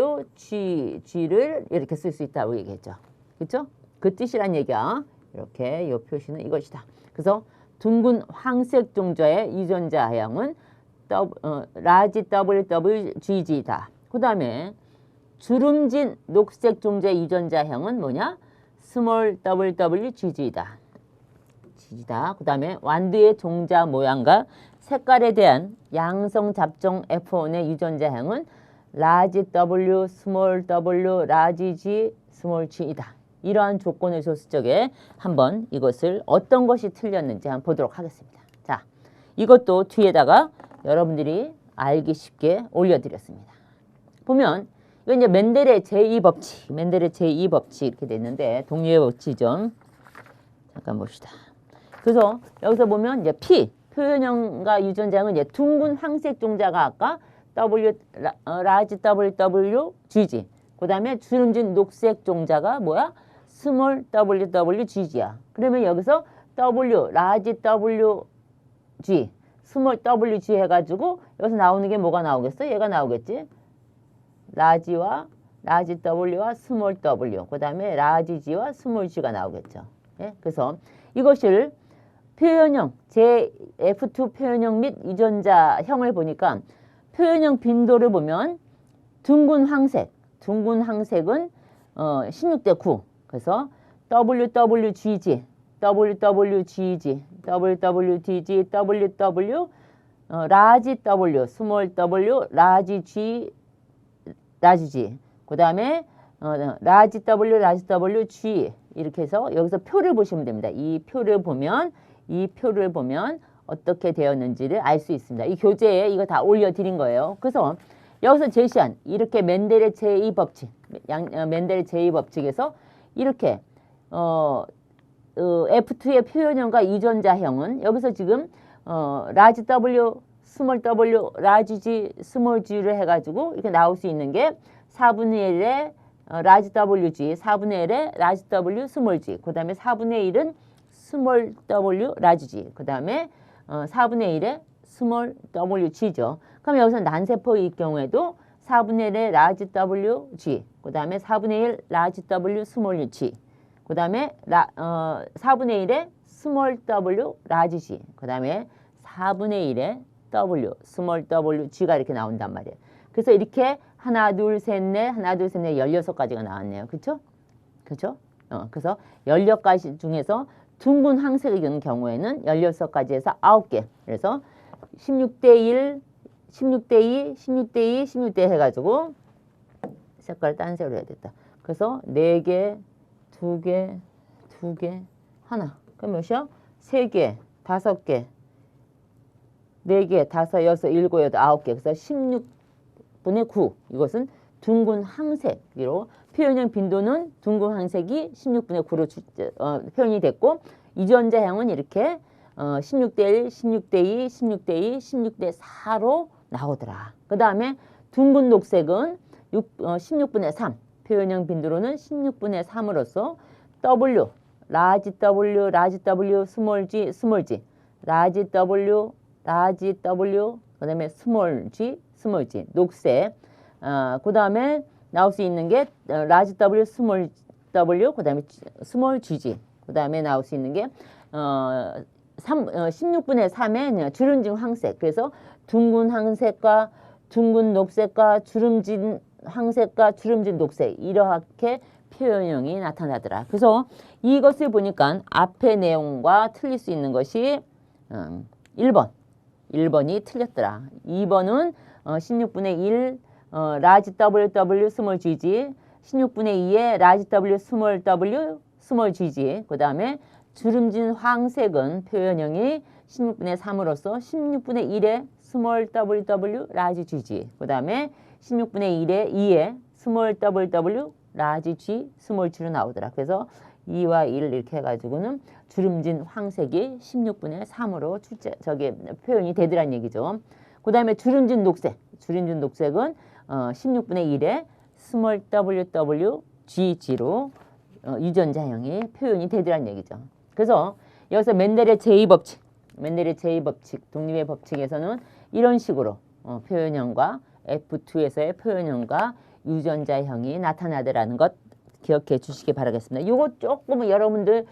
WWG를 이렇게 쓸 수 있다고 얘기했죠. 그렇죠? 그 뜻이란 얘기야. 이렇게 이 표시는 이것이다. 그래서 둥근 황색 종자의 유전자형은 라지 WWG다. 그 다음에 주름진 녹색 종자의 유전자형은 뭐냐? 스몰 WWG다. 그 다음에 완두의 종자 모양과 색깔에 대한 양성 잡종 F1의 유전자형은 라지 W, 스몰 W, 라지 G, 스몰 G이다. 이러한 조건을 줬을 적에 한번 이것을 어떤 것이 틀렸는지 한번 보도록 하겠습니다. 자, 이것도 뒤에다가 여러분들이 알기 쉽게 올려드렸습니다. 보면 이건 이제 멘델의 제2법칙 이렇게 됐는데 동류의 법칙이죠. 잠깐 봅시다. 그래서 여기서 보면 이제 P 표현형과 유전자형은 이제 둥근 황색 종자가 아까 라지 WWGG. 그 다음에 주름진 녹색 종자가 뭐야? 스몰 WWGG야. 그러면 여기서 라지 WG, 스몰 WG 해가지고 여기서 나오는 게 뭐가 나오겠어? 얘가 나오겠지? 라지 W와 스몰 W. 그 다음에 라지 G와 스몰 G가 나오겠죠. 예? 그래서 이것을 표현형, F2 표현형 및 유전자형을 보니까 표현형 빈도를 보면 둥근 황색은 16대 9. 그래서 WWGG, 라지 W, 스몰 W, 라지 G, 그 다음에 라지 W, G 이렇게 해서 여기서 표를 보시면 됩니다. 이 표를 보면 어떻게 되었는지를 알 수 있습니다. 이 교재에 이거 다 올려드린 거예요. 그래서 여기서 제시한 이렇게 맨델의 제2 법칙, 맨델의 제2 법칙에서 이렇게 F2의 표현형과 유전자형은 여기서 지금 라지 W, 스몰 W, 라지 G, 스몰 G를 해가지고 이렇게 나올 수 있는 게 4분의 1의 라지 WG, 4분의 1의 라지 W, 스몰 G, 그 다음에 4분의 1은 스몰 W, 라지 G, 그 다음에 4분의 1의 스몰 WG죠. 그럼 여기서 난세포일 경우에도 4분의 1의 라지 WG, 그 다음에 4분의 1 라지 W, 스몰 G, 그 다음에 4분의 1의 스몰 W, 라지 G, 그 다음에 4분의 1의 W, 스몰 WG가 이렇게 나온단 말이에요. 그래서 이렇게 하나, 둘, 셋, 넷, 16가지가 나왔네요. 그쵸? 그쵸? 그래서 16가지 중에서 둥근 항색의 경우에는 16가지에서 9개. 그래서 16대 1, 16대 2, 16대 2, 16대 해가지고 색깔 딴 색으로 해야 됐다. 그래서 4개, 2개, 2개, 하나. 그럼 몇이야? 3개, 5개, 4개, 5, 6, 7, 8, 9개. 그래서 16분의 9. 이것은 둥근 항색으로 표현형 빈도는 둥근 항색이 16분의 9로 표현이 됐고 유전자형은 이렇게 16대 1, 16대 2, 16대 2, 16대 4로 나오더라. 그 다음에 둥근 녹색은 16분의 3. 표현형 빈도로는 16분의 3으로서 W, 라지 W, 라지 W, 스몰 G, 스몰 G, 라지 W, 그 다음에 스몰 G, 스몰 G, 녹색. 그 다음에 나올 수 있는 게 라지 W, 스몰 W, 그 다음에 스몰 GG. 그 다음에 나올 수 있는 게 16분의 3의 주름진 황색. 그래서 둥근 황색과 둥근 녹색과 주름진 황색과 주름진 녹색 이렇게 표현형이 나타나더라. 그래서 이것을 보니까 앞의 내용과 틀릴 수 있는 것이 1번이 틀렸더라. 2번은 16분의 1 라지 WW 스몰 GG, 16분의 2의 라지 W 스몰 W 스몰 GG. 그 다음에 주름진 황색은 표현형이 16분의 3으로서 16분의 1의 스몰 WW 라지 GG. 그 다음에 16분의 1의 2의 스몰 WW 라지 G 스몰 G로 나오더라. 그래서 2와 1 이렇게 해가지고는 주름진 황색이 16분의 3으로 표현이 되더란 얘기죠. 그 다음에 주름진 녹색은 16분의 1의 스몰 WW GG로 유전자형이 표현이 되더란 얘기죠. 그래서 여기서 맨델의 제2법칙, 독립의 법칙에서는 이런 식으로 표현형과 F2에서의 표현형과 유전자형이 나타나더라는 것 기억해 주시기 바라겠습니다. 이거 조금 여러분들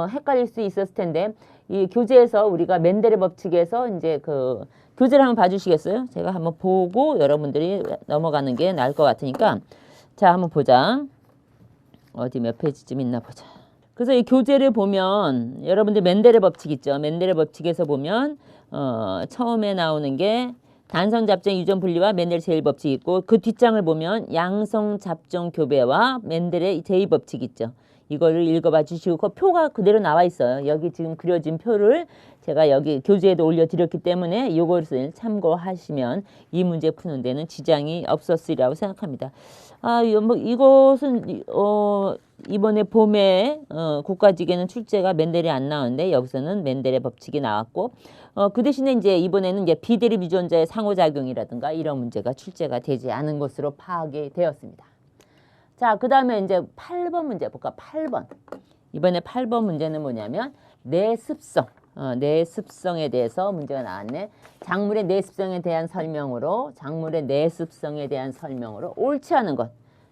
헷갈릴 수 있었을 텐데 이 교재에서 우리가 맨델의 법칙에서 이제 그 교재를 한번 봐주시겠어요? 제가 한번 보고 여러분들이 넘어가는 게 나을 것 같으니까 자 한번 보자. 어디 몇 페이지쯤 있나 보자. 그래서 이 교재를 보면 여러분들 맨델의 법칙 있죠. 맨델의 법칙에서 보면 처음에 나오는 게 단선 잡정 유전 분리와 맨델 제1법칙 있고 그 뒷장을 보면 양성 잡정 교배와 맨델의 제2법칙 있죠. 이거를 읽어봐 주시고 그 표가 그대로 나와 있어요. 여기 지금 그려진 표를 제가 여기 교재에도 올려드렸기 때문에 이것을 참고하시면 이 문제 푸는 데는 지장이 없었으리라고 생각합니다. 뭐 이것은 이번에 봄에 국가직에는 출제가 맨델이 안 나오는데 여기서는 맨델의 법칙이 나왔고 그 대신에 이제 이번에는 이제 비대립 유전자의 상호작용이라든가 이런 문제가 출제가 되지 않은 것으로 파악이 되었습니다. 자, 그 다음에 이제 8번 문제 볼까? 8번. 이번에 8번 문제는 뭐냐면 내습성. 내습성에 대해서 문제가 나왔네. 작물의 내습성에 대한 설명으로 옳지 않은 것.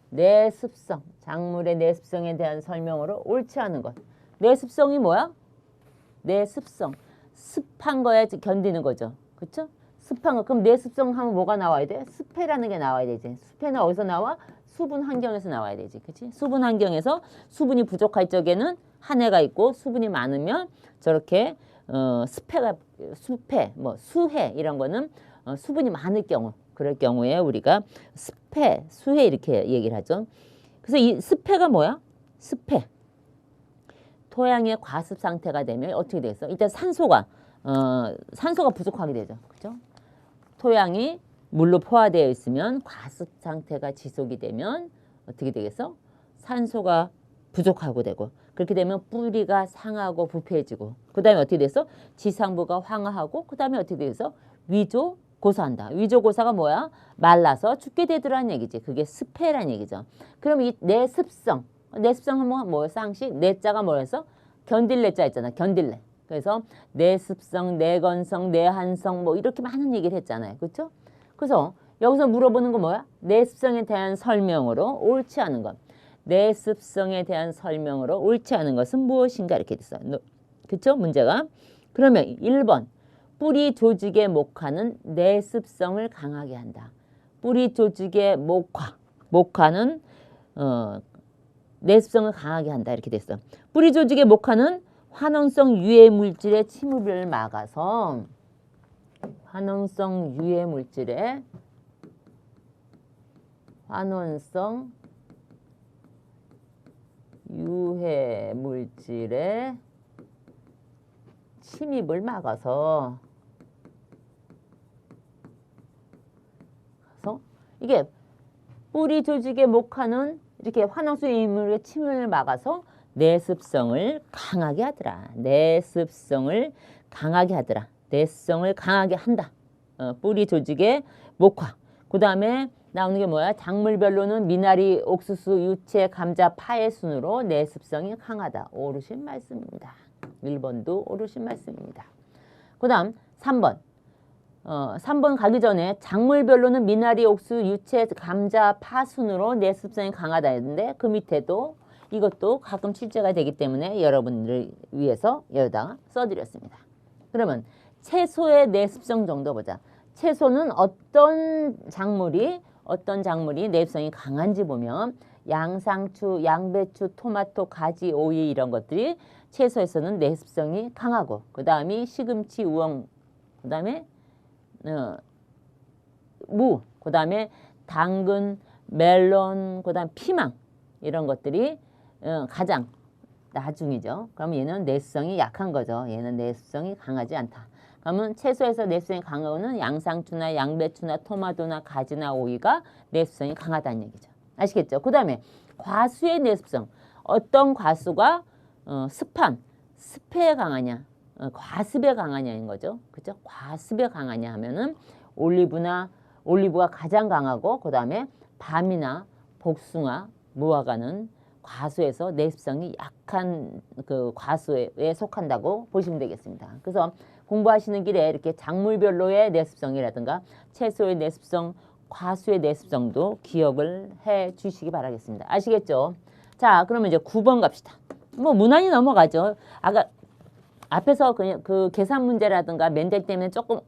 내습성. 작물의 내습성에 대한 설명으로 옳지 않은 것. 내습성이 뭐야? 내습성. 습한 거에 견디는 거죠. 그렇죠? 습한 거. 그럼 내습성 하면 뭐가 나와야 돼? 습해라는 게 나와야 되지. 습해는 어디서 나와? 수분 환경에서 나와야 되지. 그치? 수분 환경에서 수분이 부족할 적에는 한 해가 있고 수분이 많으면 저렇게 수해 이런 거는 수분이 많을 경우 그럴 경우에 우리가 수해 이렇게 얘기를 하죠. 그래서 이 습해가 뭐야? 습해. 토양의 과습 상태가 되면 어떻게 되겠어? 일단 산소가 부족하게 되죠. 그죠? 토양이 물로 포화되어 있으면 과습 상태가 지속이 되면 어떻게 되겠어? 산소가 부족하고 되고 그렇게 되면 뿌리가 상하고 부패해지고 그 다음에 어떻게 됐어? 지상부가 황화하고 그 다음에 어떻게 돼서 위조고사한다. 위조고사가 뭐야? 말라서 죽게 되더라는 얘기지. 그게 습해란 얘기죠. 그럼 이 내습성 하면 뭐야? 쌍식 내자가 뭐였어? 견딜래자 있잖아. 견딜래. 그래서 내습성, 내건성, 내한성 뭐 이렇게 많은 얘기를 했잖아요. 그렇죠? 그래서 여기서 물어보는 거 뭐야? 내습성에 대한 설명으로 옳지 않은 것. 내습성에 대한 설명으로 옳지 않은 것은 무엇인가 이렇게 됐어요. 그렇죠? 문제가. 그러면 1번. 뿌리 조직의 목화는 내습성을 강하게 한다. 뿌리 조직의 목화는 내습성을 강하게 한다. 이렇게 됐어. 뿌리 조직의 목화는 환원성 유해 물질의 침입을 막아서 환원성 유해 물질의 침입을 막아서 이게 뿌리 조직의 목화는 이렇게 환원성 유해 물질의 침입을 막아서 내습성을 강하게 하더라. 내습성을 강하게 한다. 뿌리 조직의 목화. 그 다음에 나오는 게 뭐야? 작물별로는 미나리, 옥수수, 유채, 감자, 파의 순으로 내습성이 강하다. 옳으신 말씀입니다. 1번도 옳으신 말씀입니다. 그 다음 3번. 3번 가기 전에 작물별로는 미나리, 옥수수, 유채, 감자, 파 순으로 내습성이 강하다 했는데 그 밑에도 이것도 가끔 출제가 되기 때문에 여러분들을 위해서 여기다가 써드렸습니다. 그러면 채소의 내습성 정도 보자. 채소는 어떤 작물이 내습성이 강한지 보면 양상추, 양배추, 토마토, 가지, 오이 이런 것들이 채소에서는 내습성이 강하고 그 다음이 시금치, 우엉, 그 다음에 무, 그 다음에 당근, 멜론, 그 다음 피망 이런 것들이 가장 나중이죠. 그럼 얘는 내습성이 약한 거죠. 얘는 내습성이 강하지 않다. 그러면 채소에서 내습성이 강한 거는 양상추나 양배추나 토마토나 가지나 오이가 내습성이 강하다는 얘기죠. 아시겠죠? 그 다음에 과수의 내습성. 어떤 과수가 습해에 강하냐, 과습에 강하냐인 거죠. 그죠? 과습에 강하냐 하면은 올리브가 가장 강하고 그 다음에 밤이나 복숭아, 무화과는 과수에서 내습성이 약한 그 과수에 속한다고 보시면 되겠습니다. 그래서 공부하시는 길에 이렇게 작물별로의 내습성이라든가 채소의 내습성, 과수의 내습성도 기억을 해 주시기 바라겠습니다. 아시겠죠? 자, 그러면 이제 9번 갑시다. 뭐 무난히 넘어가죠. 아까 앞에서 그냥 그 계산 문제라든가 맨들 때문에 조금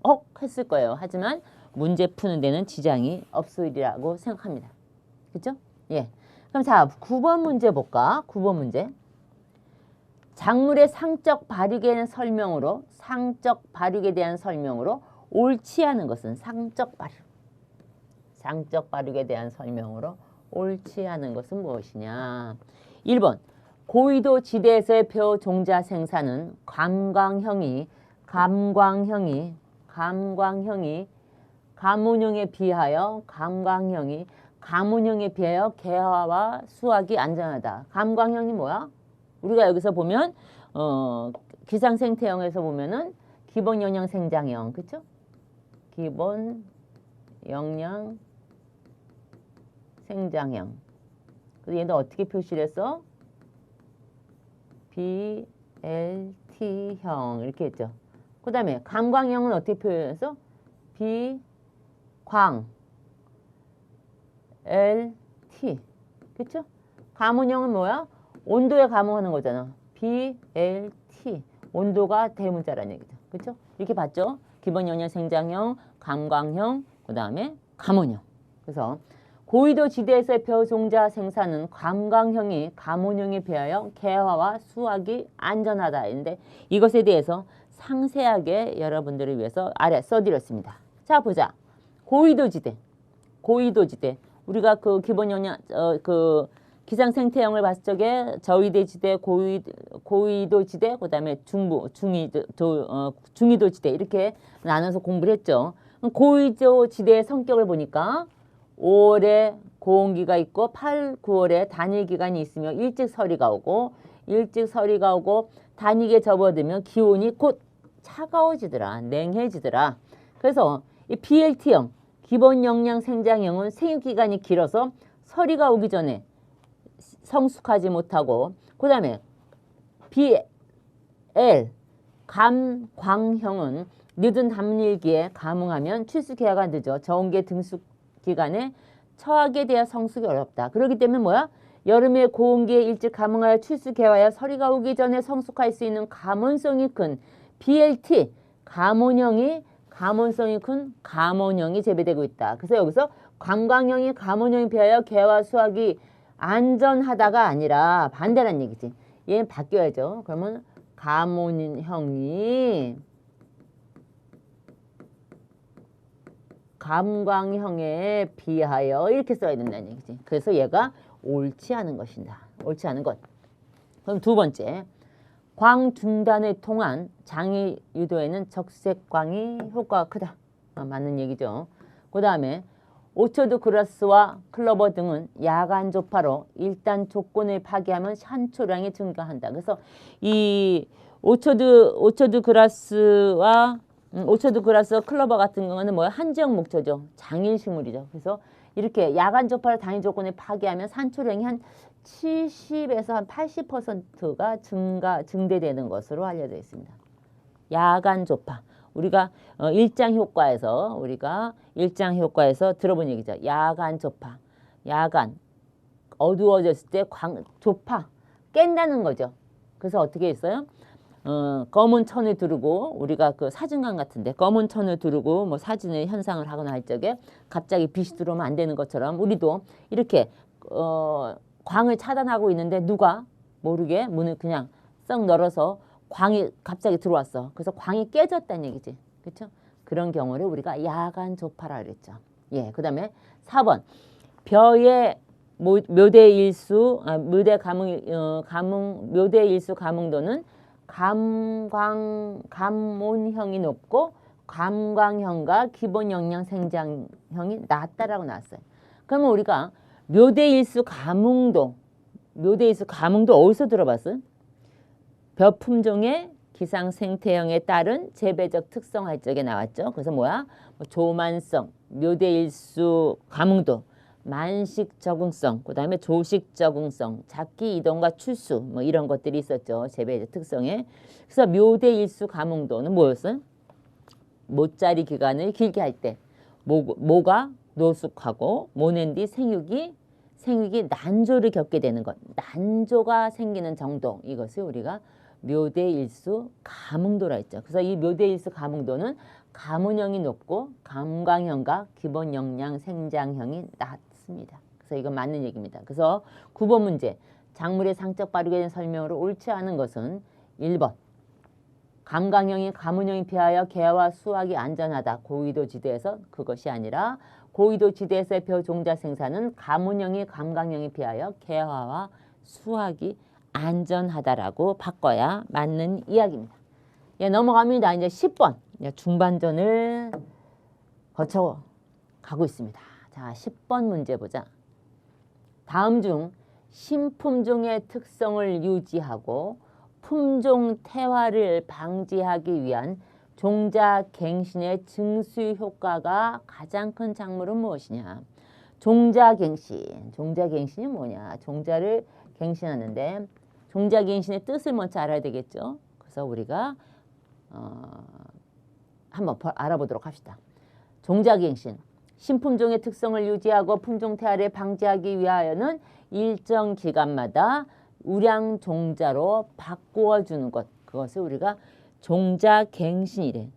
했을 거예요. 하지만 문제 푸는 데는 지장이 없으리라고 생각합니다. 그렇죠? 예. 그럼 자, 9번 문제 볼까? 9번 문제. 작물의 상적 발육에 대한 설명으로 옳지 않은 것은 상적 발육에 대한 설명으로 옳지 않은 것은 무엇이냐? 1번. 고위도 지대에서의 벼 종자 생산은 감광형이 가문형에 비하여 개화와 수확이 안전하다. 감광형이 뭐야? 우리가 여기서 보면 기상생태형에서 보면은 기본 영양 생장형, 그렇죠? 기본 영양 생장형. 그래서 얘는 어떻게 표시를 했어? BLT형 이렇게 했죠. 그 다음에 감광형은 어떻게 표현했어? 비광 LT. 그쵸? 가문형은 뭐야? 온도에 가문하는 거잖아. BLT. 온도가 대문자라는 얘기죠. 그쵸? 이렇게 봤죠? 기본 영양 생장형, 감광형, 그 다음에 가문형. 그래서 고위도 지대에서의 벼 종자 생산은 감광형이 가문형에 비하여 개화와 수확이 안전하다 했는데 이것에 대해서 상세하게 여러분들을 위해서 아래 써드렸습니다. 자, 보자. 고위도 지대. 우리가 그 기본 영양 기상생태형을 봤을 적에 저위대 지대, 고위도 지대, 그다음에 중위도 지대 이렇게 나눠서 공부를 했죠. 고위도 지대의 성격을 보니까 5월에 고온기가 있고 8, 9월에 단일기간이 있으며 일찍 서리가 오고 단익에 접어들면 기온이 곧 차가워지더라. 냉해지더라. 그래서 이 BLT형, 기본 영양 생장형은 생육기간이 길어서 서리가 오기 전에 성숙하지 못하고, 그 다음에 BL, 감광형은 늦은 담일기에 감응하면 출수 기한가 늦어 저온계 등수 기간에 처하게 되어 성숙이 어렵다. 그렇기 때문에 뭐야? 여름에 고온기에 일찍 감응하여 출수 개화하여 서리가 오기 전에 성숙할 수 있는 감온성이 큰 BLT, 감온형이 재배되고 있다. 그래서 여기서 관광형이 감온형에 비하여 개화 수확이 안전하다가 아니라 반대란 얘기지. 얘는 바뀌어야죠. 그러면 감온형이 감광형에 비하여 이렇게 써야 된다는 얘기지. 그래서 얘가 옳지 않은 것이다. 옳지 않은 것. 그럼 두 번째, 광 중단을 통한 장애 유도에는 적색광이 효과가 크다. 맞는 얘기죠. 그 다음에 오처드 그라스와 클로버 등은 야간 조파로 일단 조건을 파괴하면 산초량이 증가한다. 그래서 이 오처드 그라스와 클로버 같은 경우는 뭐야? 한지역 목초죠. 장일식물이죠. 그래서 이렇게 야간 조파를 단위 조건을 파괴하면 산초량이 한 70에서 한 80%가 증대되는 것으로 알려져 있습니다. 야간 조파. 우리가 일장 효과에서 들어본 얘기죠. 야간 조파. 야간 어두워졌을 때 조파 깬다는 거죠. 그래서 어떻게 했어요? 검은 천을 두르고, 우리가 그 사진관 같은데 검은 천을 두르고 뭐 사진의 현상을 하거나 할 적에 갑자기 빛이 들어오면 안 되는 것처럼 우리도 이렇게 광을 차단하고 있는데 누가 모르게 문을 그냥 썩 열어서 광이 갑자기 들어왔어. 그래서 광이 깨졌다는 얘기지. 그렇죠? 그런 경우를 우리가 야간 조파라 그랬죠. 예, 그다음에 4번. 벼의 묘대일수 감응도는 감온형이 높고 감광형과 기본 영양 생장형이 낮다라고 나왔어요. 그러면 우리가 묘대일수 감응도 어디서 들어봤어요? 벼 품종의 기상 생태형에 따른 재배적 특성 활적에 나왔죠. 그래서 뭐야? 조만성, 묘대일수 감응도, 만식 적응성, 그 다음에 조식 적응성, 잡기 이동과 출수 뭐 이런 것들이 있었죠. 재배적 특성에. 그래서 묘대일수 감응도는 뭐였어요? 모짜리 기간을 길게 할 때 모가 노숙하고 모낸 뒤 생육이 난조를 겪게 되는 것, 난조가 생기는 정도, 이것을 우리가 묘대일수 감응도라 했죠. 그래서 이 묘대일수 감응도는 감온형이 높고 감광형과 기본 영양 생장형이 낮습니다. 그래서 이건 맞는 얘기입니다. 그래서 9번 문제, 작물의 상적 발육에 대한 설명으로 옳지 않은 것은 1번 감광형이 감온형에 비하여 개와 수확이 안전하다. 고위도 지대에서 그것이 아니라 고위도 지대에서의 벼 종자 생산은 감온형이 감광형에 비하여 개화와 수확이 안전하다라고 바꿔야 맞는 이야기입니다. 예, 넘어갑니다. 이제 10번. 중반전을 거쳐 가고 있습니다. 자, 10번 문제 보자. 다음 중 신품종의 특성을 유지하고 품종 퇴화를 방지하기 위한 종자갱신의 증수 효과가 가장 큰 작물은 무엇이냐? 종자갱신이 뭐냐? 종자를 갱신하는데 종자갱신의 뜻을 먼저 알아야 되겠죠. 그래서 우리가 한번 알아보도록 합시다. 종자갱신, 신품종의 특성을 유지하고 품종 퇴화를 방지하기 위하여는 일정 기간마다 우량 종자로 바꾸어주는 것, 그것을 우리가 종자갱신이래.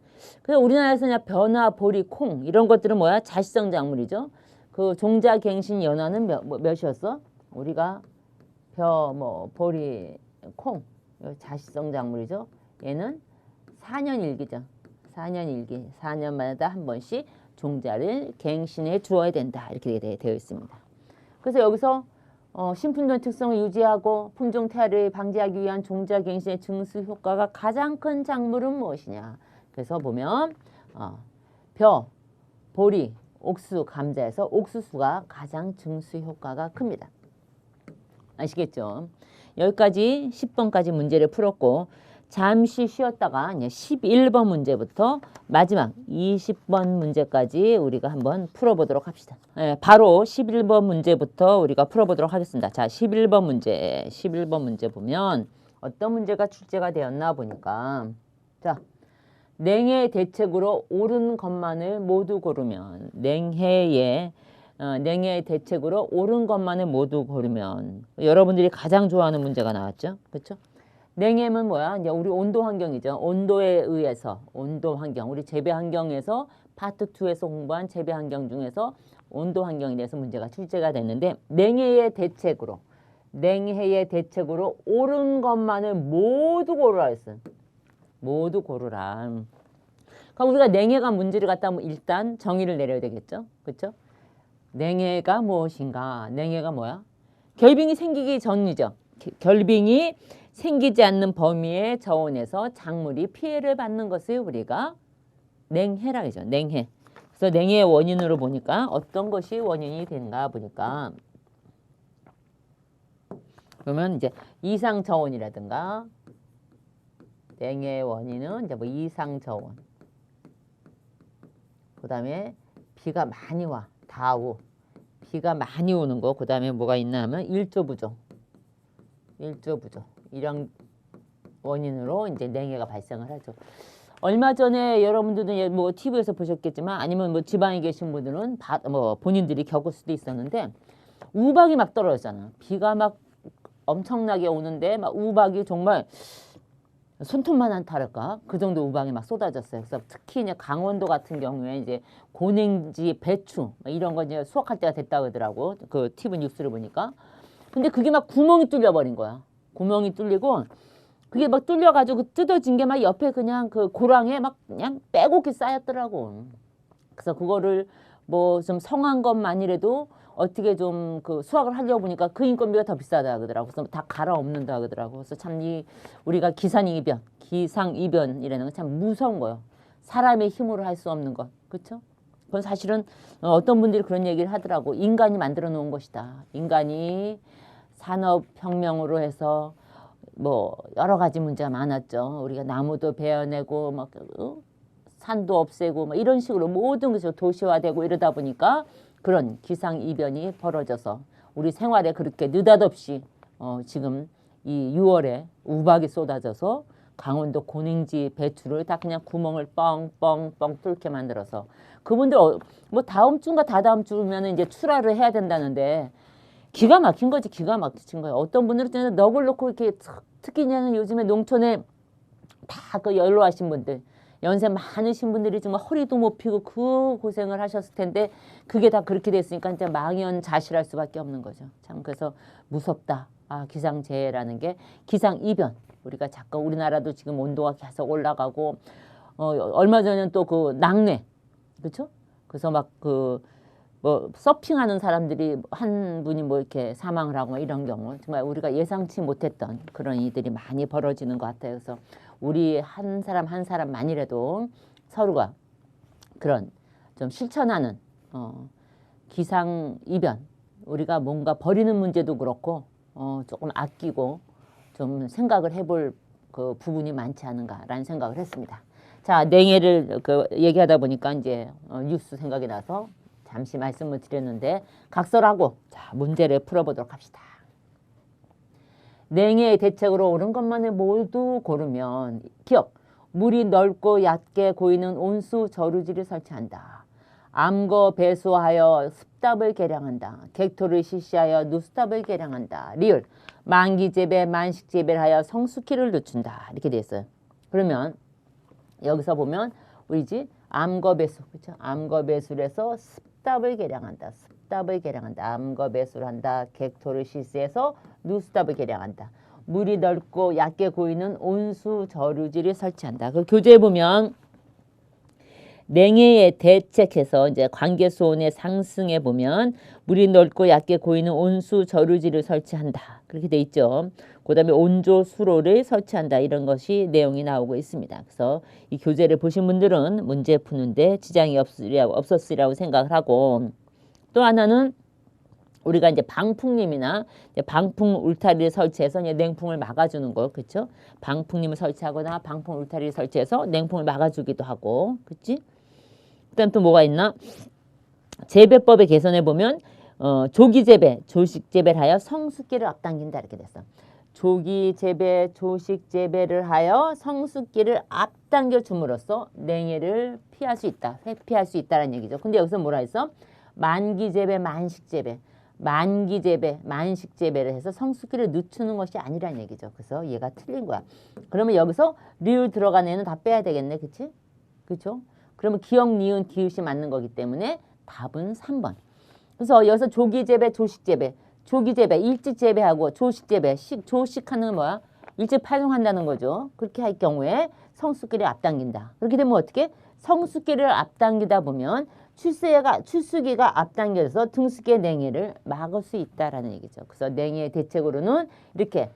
그래서 우리나라에서 그냥 벼나 보리, 콩 이런 것들은 뭐야? 자시성 작물이죠. 그 종자갱신 연화는 몇이었어? 우리가 벼, 보리, 콩 자시성 작물이죠. 얘는 4년 일기죠. 4년 일기. 4년마다 한 번씩 종자를 갱신해 주어야 된다. 이렇게 되어 있습니다. 그래서 여기서 신품종 특성을 유지하고 품종 퇴화를 방지하기 위한 종자갱신의 증수 효과가 가장 큰 작물은 무엇이냐. 그래서 보면 벼, 보리, 옥수, 감자에서 옥수수가 가장 증수 효과가 큽니다. 아시겠죠? 여기까지 10번까지 문제를 풀었고 잠시 쉬었다가 이제 11번 문제부터 마지막 20번 문제까지 우리가 한번 풀어보도록 합시다. 네, 바로 11번 문제부터 우리가 풀어보도록 하겠습니다. 자, 11번 문제 보면 어떤 문제가 출제가 되었나 보니까 자, 냉해 대책으로 옳은 것만을 모두 고르면 냉해의 대책으로 옳은 것만을 모두 고르면 여러분들이 가장 좋아하는 문제가 나왔죠. 그렇죠? 냉해는 뭐야? 이제 우리 온도 환경이죠. 온도에 의해서 온도 환경, 우리 재배 환경에서 파트 2에서 공부한 재배 환경 중에서 온도 환경에 대해서 문제가 출제가 됐는데 냉해의 대책으로 옳은 것만을 모두 고르라 했어요. 모두 고르라. 그럼 우리가 냉해가 문제를 갖다 일단 정의를 내려야 되겠죠. 그렇죠? 냉해가 무엇인가? 냉해가 뭐야? 결빙이 생기기 전이죠. 결빙이 생기지 않는 범위의 저온에서 작물이 피해를 받는 것을 우리가 냉해라고 하죠. 냉해. 그래서 냉해의 원인으로 보니까 어떤 것이 원인이 되는가 보니까 그러면 이제 이상 저온이라든가 냉해의 원인은 이제 뭐 이상 저온. 그다음에 비가 많이 와. 다우. 비가 많이 오는 거. 그다음에 뭐가 있나 하면 일조 부족. 이런 원인으로 이제 냉해가 발생을 하죠. 얼마 전에 여러분들은 뭐 TV에서 보셨겠지만 아니면 뭐 지방에 계신 분들은 뭐 본인들이 겪을 수도 있었는데 우박이 막 떨어졌잖아. 비가 막 엄청나게 오는데 막 우박이 정말 손톱만한 다를까? 그 정도 우박이 막 쏟아졌어요. 그래서 특히 이제 강원도 같은 경우에 이제 고냉지, 배추 이런 거 이제 수확할 때가 됐다고 하더라고. 그 TV 뉴스를 보니까. 근데 그게 막 구멍이 뚫려 버린 거야. 구멍이 뚫리고 그게 막 뚫려가지고 뜯어진 게 막 옆에 그냥 그 고랑에 막 그냥 빼곡히 쌓였더라고. 그래서 그거를 뭐 좀 성한 것만이라도 어떻게 좀 그 수확을 하려고 보니까 그 인건비가 더 비싸다 그러더라고. 그래서 다 갈아엎는다 그러더라고. 그래서 참 우리가 기상이변이라는 건 참 무서운 거예요. 사람의 힘으로 할 수 없는 것. 그렇죠? 그건 사실은 어떤 분들이 그런 얘기를 하더라고. 인간이 만들어 놓은 것이다. 인간이 산업혁명으로 해서 뭐 여러 가지 문제가 많았죠. 우리가 나무도 베어내고 막 산도 없애고 막 이런 식으로 모든 것이 도시화되고 이러다 보니까 그런 기상이변이 벌어져서 우리 생활에 그렇게 느닷없이 지금 이 6월에 우박이 쏟아져서 강원도 고냉지 배추를 다 그냥 구멍을 뻥뻥뻥 뚫게 만들어서 그분들 뭐 다음 주인가 다다음 주면 이제 출하를 해야 된다는데 기가 막힌 거지. 기가 막힌 거예요. 어떤 분들은 넋을 놓고 이렇게 특히는 요즘에 농촌에 다 그 연로하신 분들 연세 많으신 분들이 정말 허리도 못 펴고 그 고생을 하셨을 텐데 그게 다 그렇게 됐으니까 이제 망연자실할 수밖에 없는 거죠. 참 그래서 무섭다. 기상재해라는 게 기상이변. 우리가 자꾸 우리나라도 지금 온도가 계속 올라가고 얼마 전에는 또 그 낙뢰. 그렇죠? 그래서 막 뭐 서핑하는 사람들이 한 분이 뭐 이렇게 사망을 하고 뭐 이런 경우 정말 우리가 예상치 못했던 그런 일들이 많이 벌어지는 것 같아요. 그래서 우리 한 사람 한 사람만이라도 서로가 그런 좀 실천하는 기상 이변 우리가 뭔가 버리는 문제도 그렇고 조금 아끼고 좀 생각을 해볼 그 부분이 많지 않은가라는 생각을 했습니다. 자, 냉해를 얘기하다 보니까 이제 뉴스 생각이 나서 잠시 말씀을 드렸는데 각설하고 자, 문제를 풀어보도록 합시다. 냉해의 대책으로 옳은 것만을 모두 고르면 기억, 물이 넓고 얕게 고이는 온수 저류지를 설치한다. 암거 배수하여 습답을 개량한다. 객토를 실시하여 누수답을 개량한다. 리을, 만기재배, 만식재배를 하여 성숙기를 늦춘다. 이렇게 돼 있어요. 그러면 여기서 보면 우리지 암거 배수, 그렇죠? 암거 배수를 해서 습답을 개량한다. 습답을 개량한다. 암거 배수를 한다. 객토를 실시해서 누수답을 개량한다. 물이 넓고 얕게 고이는 온수 저류지를 설치한다. 그 교재에 보면 냉해에 대책해서 이제 관계수온의 상승에 보면 물이 넓고 얕게 고이는 온수 저류지를 설치한다. 그렇게 돼 있죠. 그다음에 온조 수로를 설치한다. 이런 것이 내용이 나오고 있습니다. 그래서 이 교재를 보신 분들은 문제 푸는데 지장이 없었으리라고 생각을 하고, 또 하나는 우리가 이제 방풍림이나 이제 방풍 울타리를 설치해서 이제 냉풍을 막아주는 거, 그렇죠? 방풍림을 설치하거나 방풍 울타리를 설치해서 냉풍을 막아주기도 하고, 그렇지? 그다음 또 뭐가 있나? 재배법의 개선에 보면 조기 재배, 조식 재배를 하여 성숙기를 앞당긴다 이렇게 됐어. 조기 재배, 조식 재배를 하여 성숙기를 앞당겨 줌으로써 냉해를 피할 수 있다, 회피할 수 있다라는 얘기죠. 근데 여기서 뭐라 했어? 만기 재배, 만식 재배. 만기 재배, 만식 재배를 해서 성숙기를 늦추는 것이 아니라는 얘기죠. 그래서 얘가 틀린 거야. 그러면 여기서 리을 들어간 애는 다 빼야 되겠네. 그치? 그렇죠? 그러면 기역, 니은, 디귿이 맞는 거기 때문에 답은 3번. 그래서 여기서 조기 재배, 조식 재배. 조기 재배, 일찍 재배하고 조식 재배. 조식하는 뭐야? 일찍 파종한다는 거죠. 그렇게 할 경우에 성숙기를 앞당긴다. 그렇게 되면 어떻게? 성숙기를 앞당기다 보면 출수기가 앞당겨서 등수기의 냉해를 막을 수 있다라는 얘기죠. 그래서 냉해 대책으로는 이렇게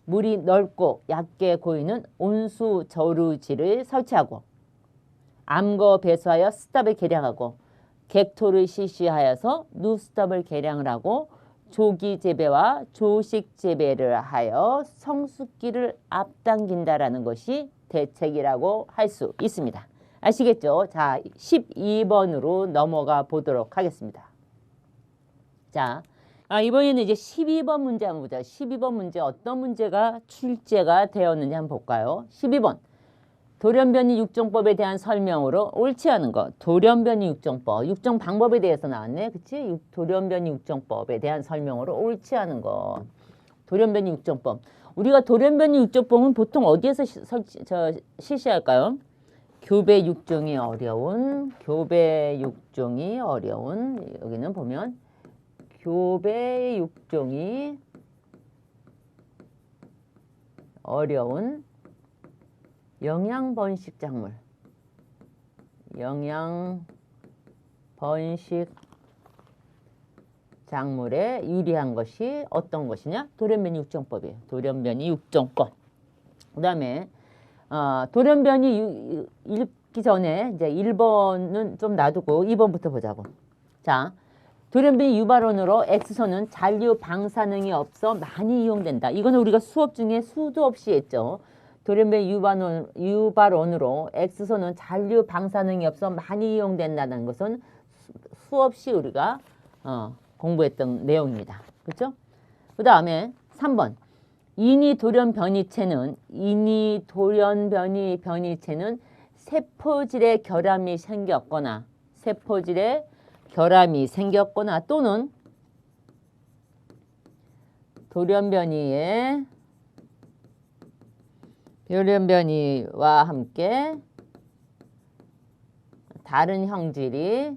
물이 넓고 얕게 고이는 온수 저루지를 설치하고, 암거 배수하여 스탑을 개량하고, 객토를 실시하여서 누스탑을 개량을 하고, 조기 재배와 조식 재배를 하여 성숙기를 앞당긴다라는 것이 대책이라고 할 수 있습니다. 아시겠죠? 자, 12번으로 넘어가 보도록 하겠습니다. 자, 이번에는 이제 12번 문제 한번 보자. 12번 문제 어떤 문제가 출제가 되었는지 한번 볼까요? 12번. 돌연변이 육정법에 대한 설명으로 옳지 않은 것. 돌연변이 육정법. 육정 방법에 대해서 나왔네. 그치? 돌연변이 육정법에 대한 설명으로 옳지 않은 것. 돌연변이 육정법. 우리가 돌연변이 육정법은 보통 어디에서 실시할까요? 교배 육종이 어려운, 교배 육종이 어려운, 여기는 보면 교배 육종이 어려운 영양번식 작물, 영양번식 작물에 유리한 것이 어떤 것이냐? 돌연변이 육정법이에요. 돌연변이 육정법. 그 다음에 돌연변이 읽기 전에 이제 1번은 좀 놔두고 2번부터 보자고. 자, 돌연변이 유발원으로 X선은 잔류 방사능이 없어 많이 이용된다. 이거는 우리가 수업 중에 수도 없이 했죠. 돌연변이 유발원으로 X선은 잔류 방사능이 없어 많이 이용된다는 것은 수없이 우리가 공부했던 내용입니다. 그렇죠? 그 다음에 3번. 인이 돌연변이체는 세포질에 결함이 생겼거나 또는 돌연변이와 함께 다른 형질이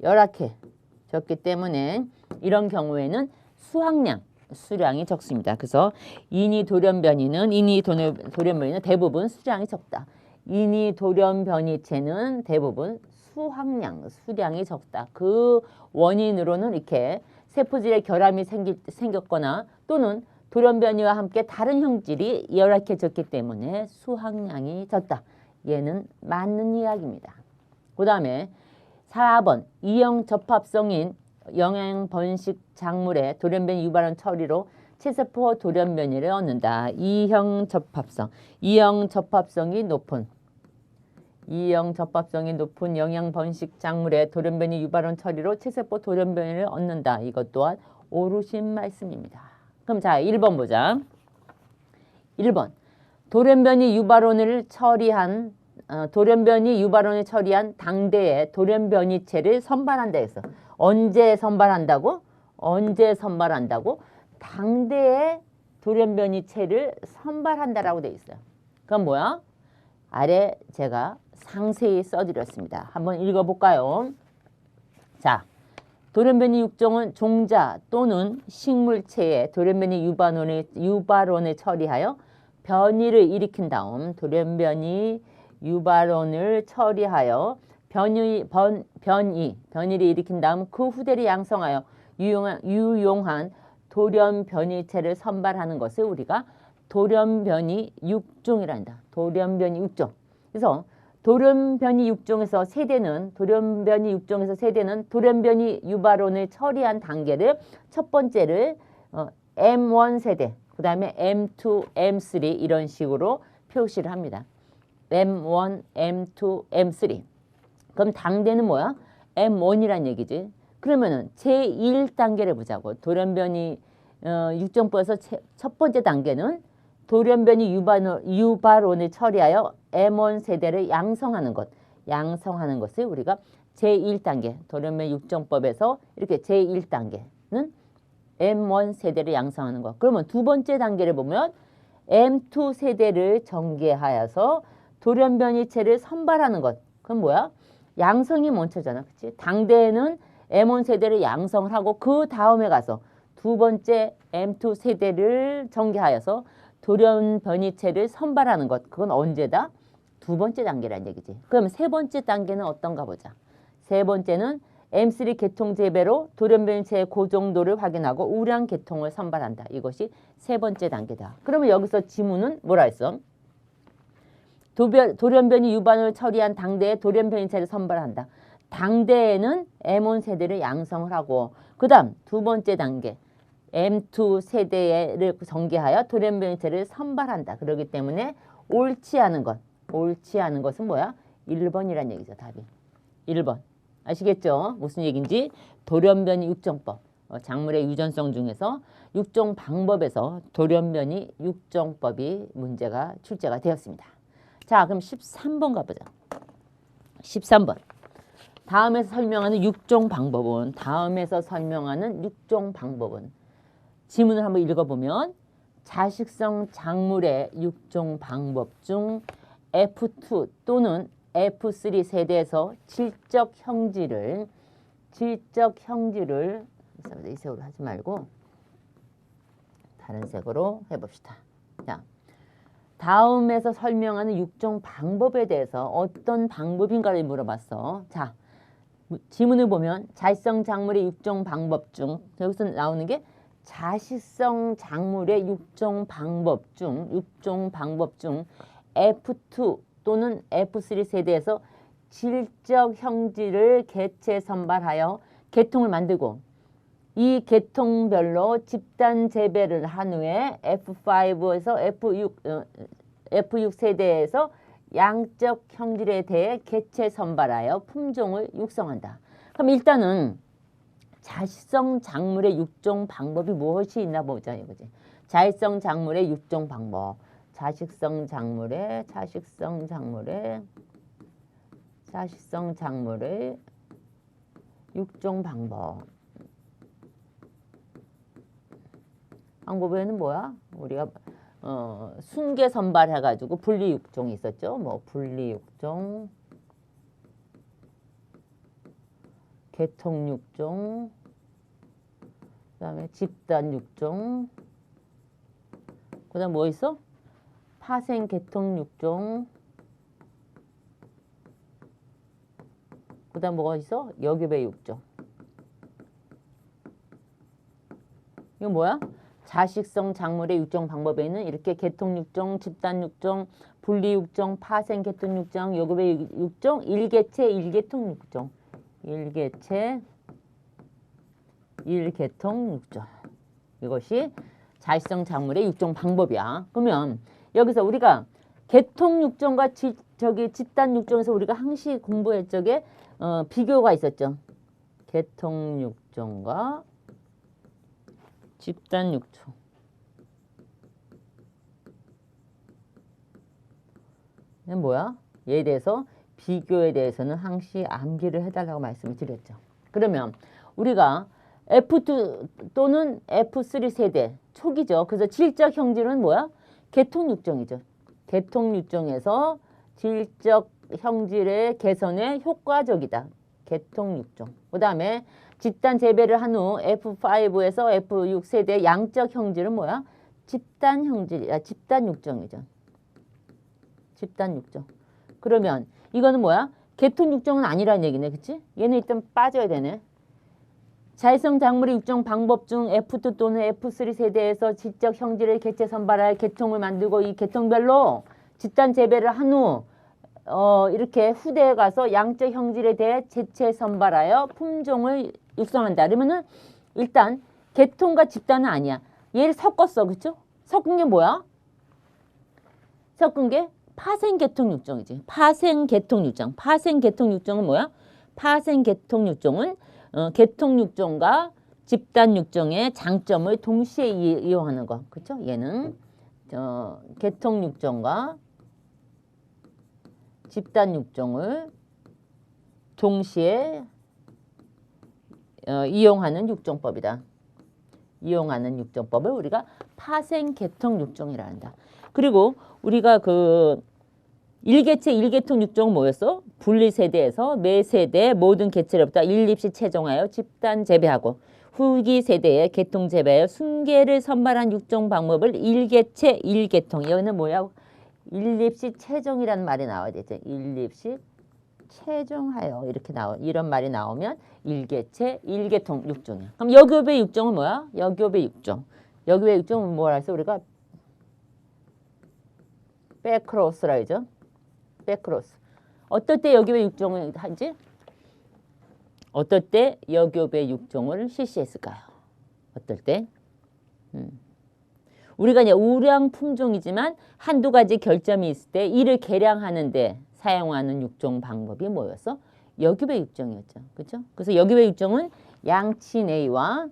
열악해졌기 때문에 이런 경우에는 수량이 적습니다. 그래서 인이 돌연변이는 대부분 수량이 적다. 인이 돌연변이체는 대부분 수량이 적다. 그 원인으로는 이렇게 세포질에 결함이 생겼거나 또는 돌연변이와 함께 다른 형질이 열악해졌기 때문에 수확량이 적다. 얘는 맞는 이야기입니다. 그 다음에 4번. 이형 접합성인 영양번식 작물의 돌연변이 유발원 처리로 체세포 돌연변이를 얻는다. 이형 접합성이 높은 영양번식 작물의 돌연변이 유발원 처리로 체세포 돌연변이를 얻는다. 이것 또한 옳으신 말씀입니다. 그럼 자, 1번 보자. 1번. 돌연변이 유발원을 처리한 당대에 돌연변이체를 선발한다 했어. 언제 선발한다고? 당대에 돌연변이체를 선발한다라고 돼 있어요. 그럼 뭐야? 아래 제가 상세히 써드렸습니다. 한번 읽어볼까요? 자, 돌연변이 육종은 종자 또는 식물체의 돌연변이 유발원을 처리하여 변이를 일으킨 다음 돌연변이 유발원을 처리하여 변이를 일으킨 다음 그 후대를 양성하여 유용한 돌연변이체를 선발하는 것을 우리가 돌연변이 육종이란다. 돌연변이 육종. 그래서 돌연변이 육종에서 세대는 돌연변이 유발원을 처리한 단계를 첫 번째를 M1 세대, 그 다음에 M2, M3 이런 식으로 표시를 합니다. M1, M2, M3. 그럼 당대는 뭐야? M1이란 얘기지. 그러면은 제1단계를 보자고. 돌연변이 육종법에서 첫 번째 단계는 돌연변이 유발원을 처리하여 M1 세대를 양성하는 것. 양성하는 것을 우리가 제1단계 돌연변이 육종법에서 이렇게 제1단계는 M1 세대를 양성하는 것. 그러면 두 번째 단계를 보면 M2 세대를 전개하여서 돌연변이체를 선발하는 것. 그럼 뭐야? 양성이 먼저잖아. 그치? 당대에는 M1 세대를 양성을 하고 그 다음에 가서 두 번째 M2 세대를 전개하여서 돌연변이체를 선발하는 것. 그건 언제다? 두 번째 단계란 얘기지. 그럼 세 번째 단계는 어떤가 보자. 세 번째는 M3 계통 재배로 돌연변이체의 고정도를 확인하고 우량 계통을 선발한다. 이것이 세 번째 단계다. 그러면 여기서 지문은 뭐라 했어? 돌연변이 유반을 처리한 당대에 돌연변이체를 선발한다. 당대에는 M1 세대를 양성을 하고 그 다음 두 번째 단계 M2 세대를 전개하여 돌연변이체를 선발한다. 그렇기 때문에 옳지 않은 것은 뭐야? 1번이란 얘기죠. 답이 1번. 아시겠죠? 무슨 얘기인지. 돌연변이 육종법, 작물의 유전성 중에서 육종 방법에서 돌연변이 육종법이 문제가 출제가 되었습니다. 자, 그럼 13번 가보자. 13번. 다음에서 설명하는 육종 방법은 지문을 한번 읽어보면 자식성 작물의 육종 방법 중 F2 또는 F3 세대에서 질적 형질을 이 색으로 하지 말고 다른 색으로 해봅시다. 자, 다음에서 설명하는 육종 방법에 대해서 어떤 방법인가를 물어봤어. 자, 지문을 보면 자식성 작물의 육종 방법 중 여기서 나오는 게 자식성 작물의 육종 방법 중 F2 또는 F3 세대에서 질적 형질을 개체 선발하여 계통을 만들고 이 계통별로 집단 재배를 한 후에 F5에서 F6 세대에서 양적 형질에 대해 개체 선발하여 품종을 육성한다. 그럼 일단은 자식성 작물의 육종 방법이 무엇이 있나 보자 이거지. 자식성 작물의 육종 방법. 자식성 작물의 육종 방법. 방법에는 뭐야? 우리가 순계 선발해가지고 분리 육종이 있었죠. 뭐 분리 육종, 계통 육종, 그다음에 집단 육종, 그다음 뭐 있어? 파생 계통 육종, 그다음 뭐가 있어? 역유배 육종. 이거 뭐야? 자식성 작물의 육종 방법에는 이렇게 계통 육종, 집단 육종, 분리 육종, 파생 계통 육종, 역유배 육종, 일개체, 일계통 육종. 일개체, 일계통 육종. 이것이 자식성 작물의 육종 방법이야. 그러면 여기서 우리가 계통 육종과 집단 육종에서 우리가 항시 공부할 적에 비교가 있었죠. 계통 육종과 집단 육종. 이건 뭐야? 얘에 대해서 비교에 대해서는 항시 암기를 해달라고 말씀을 드렸죠. 그러면 우리가 F2 또는 F3 세대 초기죠. 그래서 질적 형질은 뭐야? 계통 육종이죠. 계통 육종에서 질적 형질의 개선에 효과적이다. 계통 육종. 그 다음에 집단 재배를 한 후 F5에서 F6 세대의 양적 형질은 뭐야? 집단 형질, 집단 육정이죠. 집단 육정. 그러면 이거는 뭐야? 계통 육정은 아니라는 얘기네, 그치? 얘는 일단 빠져야 되네. 자외성 작물의 육정 방법 중 F2 또는 F3 세대에서 지적 형질의 개체 선발할 계통을 만들고 이 계통별로 집단 재배를 한 후 이렇게 후대에 가서 양적 형질에 대해 재체 선발하여 품종을 육성한다. 그러면은 일단 계통과 집단은 아니야. 얘를 섞었어, 그쵸? 섞은 게 뭐야? 섞은 게 파생계통 육정이지. 파생계통 육정. 파생계통 육정은 뭐야? 파생계통 육정은 계통 육정과 집단 육정의 장점을 동시에 이용하는 거. 그쵸? 얘는 계통 육정과 집단 육정을 동시에 이용하는 육정법이다. 이용하는 육정법을 우리가 파생계통 육정이라 한다. 그리고 우리가 그 일개체 일계통 육정은 뭐였어? 분리세대에서 매세대 모든 개체로부터 일립시 채종하여 집단 재배하고 후기 세대에 계통 재배하여 순계를 선발한 육종 방법을 일개체 일계통. 여기는 뭐야? 일립시 채종이라는 말이 나와야 되죠. 일립시 채종하여 이렇게 이런 말이 나오면 일개체 일계통 육종이야. 그럼 역엽의 육종은 뭐야? 역엽의 육종. 역엽의 육종은 뭐라 해서 우리가 백크로스라 하죠. 백크로스. 어떨 때 역엽의 육종을 하지? 어떨 때 역엽의 육종을 실시했을까요? 어떨 때? 우리가 이제 우량 품종이지만 한두 가지 결점이 있을 때 이를 개량하는데 사용하는 육종 방법이 뭐였어? 역엽의 육종이었죠. 그렇죠? 그래서 역엽의 육종은 양친 A와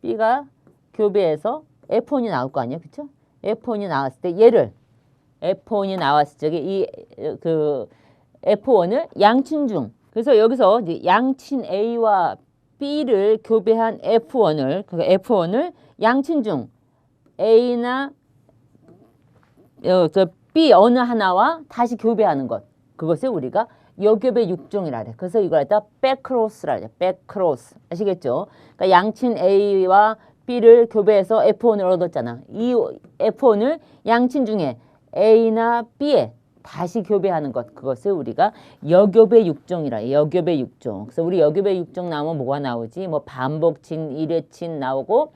B가 교배해서 F1이 나올 거 아니에요. 그렇죠? F1이 나왔을 때 얘를 F1이 나왔을 적에 이 그 F1을 양친 중. 그래서 여기서 이제 양친 A와 B를 교배한 F1을 양친 중 A나 B 어느 하나와 다시 교배하는 것. 그것을 우리가 역엽의 육종이라 그래. 그래서 이걸 갖다 백크로스라 그래. 백크로스. 아시겠죠? 그러니까 양친 A와 B를 교배해서 F1을 얻었잖아. 이 F1을 양친 중에 A나 B에 다시 교배하는 것. 그것을 우리가 역엽의 육종이라 해요. 역엽의 육종. 그래서 우리 역엽의 육종 나오면 뭐가 나오지? 뭐 반복친, 일회친 나오고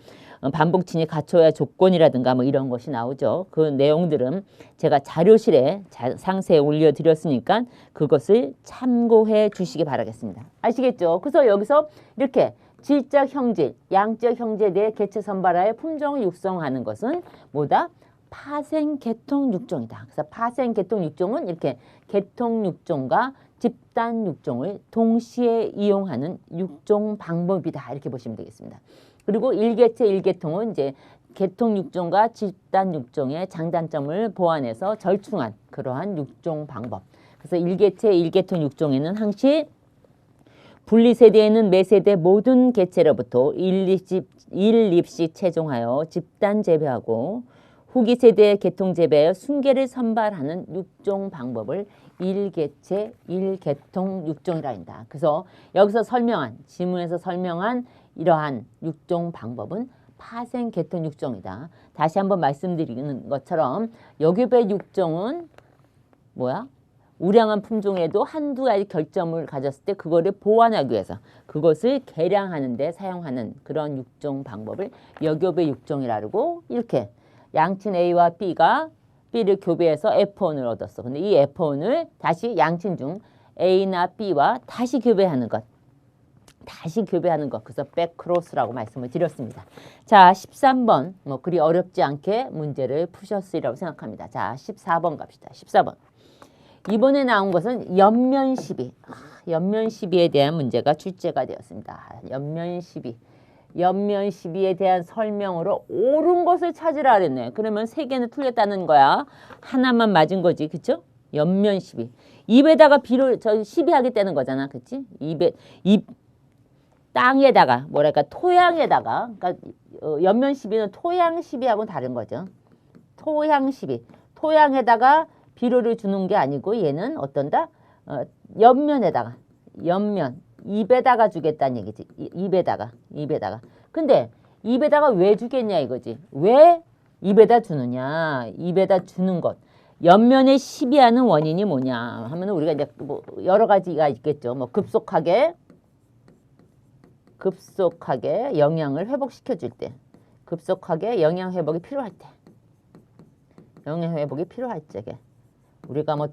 반복친이 갖춰야 조건이라든가 뭐 이런 것이 나오죠. 그 내용들은 제가 자료실에 상세히 올려드렸으니까 그것을 참고해 주시기 바라겠습니다. 아시겠죠? 그래서 여기서 이렇게 질적 형질, 양적 형질에 대해 개체 선발하여 품종을 육성하는 것은 뭐다? 파생계통 육종이다. 그래서 파생계통 육종은 이렇게 계통 육종과 집단 육종을 동시에 이용하는 육종 방법이다. 이렇게 보시면 되겠습니다. 그리고 일개체 일계통은 이제 계통 육종과 집단 육종의 장단점을 보완해서 절충한 그러한 육종 방법. 그래서 일개체 일계통 육종에는 항시 분리세대에는 매세대 모든 개체로부터 일립시 채종하여 집단 재배하고 후기 세대의 계통 재배하여 순계를 선발하는 육종 방법을 일개체 일계통 육종이라 한다. 그래서 여기서 지문에서 설명한 이러한 육종 방법은 파생계통 육종이다. 다시 한번 말씀드리는 것처럼 역엽의 육종은 뭐야? 우량한 품종에도 한두 가지 결점을 가졌을 때 그거를 보완하기 위해서 그것을 개량하는 데 사용하는 그런 육종 방법을 역엽의 육종이라고 이렇게 양친 A와 B가 B를 교배해서 F1을 얻었어. 근데 이 F1을 다시 양친 중 A나 B와 다시 교배하는 것. 그래서 백크로스라고 말씀을 드렸습니다. 자, 13번. 뭐 그리 어렵지 않게 문제를 푸셨으리라고 생각합니다. 자, 14번 갑시다. 14번. 이번에 나온 것은 연면시비. 연면시비에 대한 문제가 출제가 되었습니다. 연면시비에 대한 설명으로 옳은 것을 찾으라 그랬네. 그러면 3개는 틀렸다는 거야. 하나만 맞은 거지. 그쵸? 연면시비. 입에다가 비를 시비하겠다는 거잖아. 그치? 땅에다가 뭐랄까 토양에다가 그러니까 연면시비는 토양시비하고는 다른 거죠. 토양시비. 토양에다가 비료를 주는 게 아니고 얘는 어떤다? 옆면 입에다가 주겠다는 얘기지. 입에다가. 근데 입에다가 왜 주겠냐 이거지. 왜 입에다 주느냐. 입에다 주는 것. 옆면에 시비하는 원인이 뭐냐 하면 우리가 이제 뭐 여러 가지가 있겠죠. 뭐 급속하게 영양을 회복시켜 줄 때, 급속하게 영양 회복이 필요할 때, 영양 회복이 필요할 적에 우리가 뭐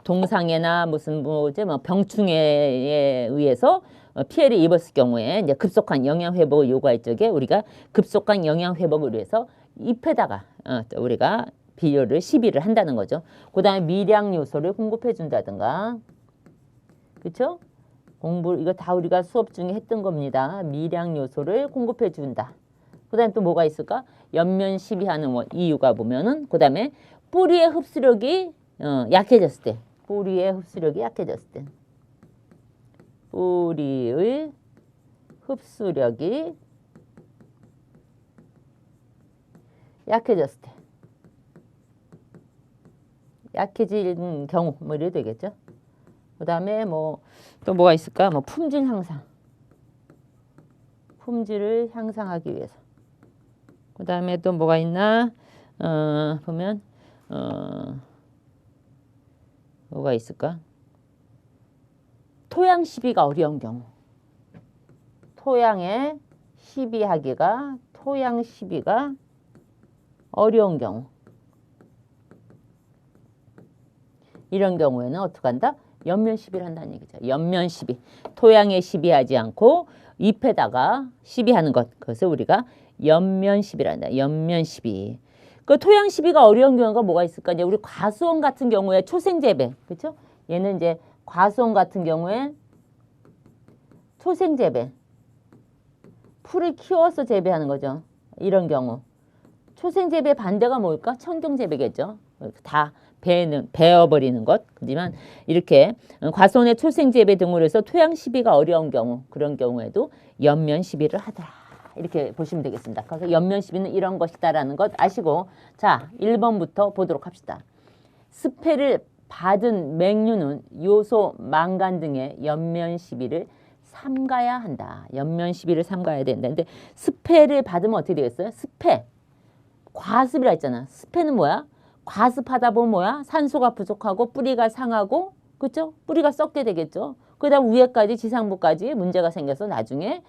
동상해나 무슨 뭐지 뭐 병충해에 의해서 피해를 입었을 경우에 이제 급속한 영양 회복을 요구할 적에 우리가 급속한 영양 회복을 위해서 잎에다가 우리가 비료를 시비를 한다는 거죠. 그다음에 미량 요소를 공급해 준다든가, 그렇죠? 이거 다 우리가 수업 중에 했던 겁니다. 미량 요소를 공급해 준다. 그다음에 또 뭐가 있을까? 옆면 시비하는 이유가 보면은 그다음에 뿌리의 흡수력이 약해졌을 때, 뿌리의 흡수력이 약해졌을 때, 뿌리의 흡수력이 약해졌을 때, 약해진 경우 뭐 이래도 되겠죠. 그다음에 뭐 또 뭐가 있을까? 뭐 품질 향상, 품질을 향상하기 위해서. 그다음에 또 뭐가 있나? 보면 뭐가 있을까? 토양 시비가 어려운 경우, 토양 시비가 어려운 경우, 이런 경우에는 어떻게 한다? 옆면 시비를 한다는 얘기죠. 옆면 시비. 토양에 시비하지 않고 잎에다가 시비하는 것. 그래서 우리가 옆면 시비를 한다. 옆면 시비. 그 토양 시비가 어려운 경우가 뭐가 있을까? 이제 우리 과수원 같은 경우에 초생 재배. 그렇죠? 얘는 이제 과수원 같은 경우에 초생 재배. 풀을 키워서 재배하는 거죠. 이런 경우. 초생 재배 반대가 뭘까? 천경 재배겠죠. 다 베어버리는 것. 하지만 이렇게 과수원의 초생 재배 등으로 해서 토양 시비가 어려운 경우, 그런 경우에도 옆면 시비를 하더라. 이렇게 보시면 되겠습니다. 그래서 옆면 시비는 이런 것이다라는 것 아시고, 자 1번부터 보도록 합시다. 스패를 받은 맹류는 요소, 망간 등의 옆면 시비를 삼가야 한다. 옆면 시비를 삼가야 된다. 근데 스패를 받으면 어떻게 되겠어요? 스패. 과습이라 했잖아. 스패는 뭐야? 과습하다 보면 뭐야? 산소가 부족하고 뿌리가 상하고, 그렇죠? 뿌리가 썩게 되겠죠. 그다음 위에까지 지상부까지 문제가 생겨서 나중에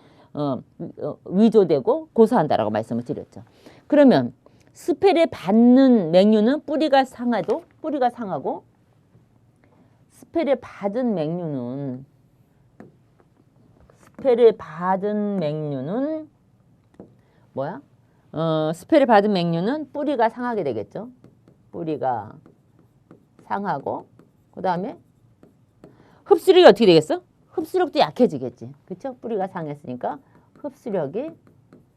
위조되고 고소한다라고 말씀을 드렸죠. 그러면 스패를 받는 맹류는 뿌리가 상하고, 스패를 받은 맹류는 뭐야? 스패를 받은 맹류는 뿌리가 상하게 되겠죠. 뿌리가 상하고, 그 다음에 흡수력이 어떻게 되겠어? 흡수력도 약해지겠지. 그렇죠? 뿌리가 상했으니까 흡수력이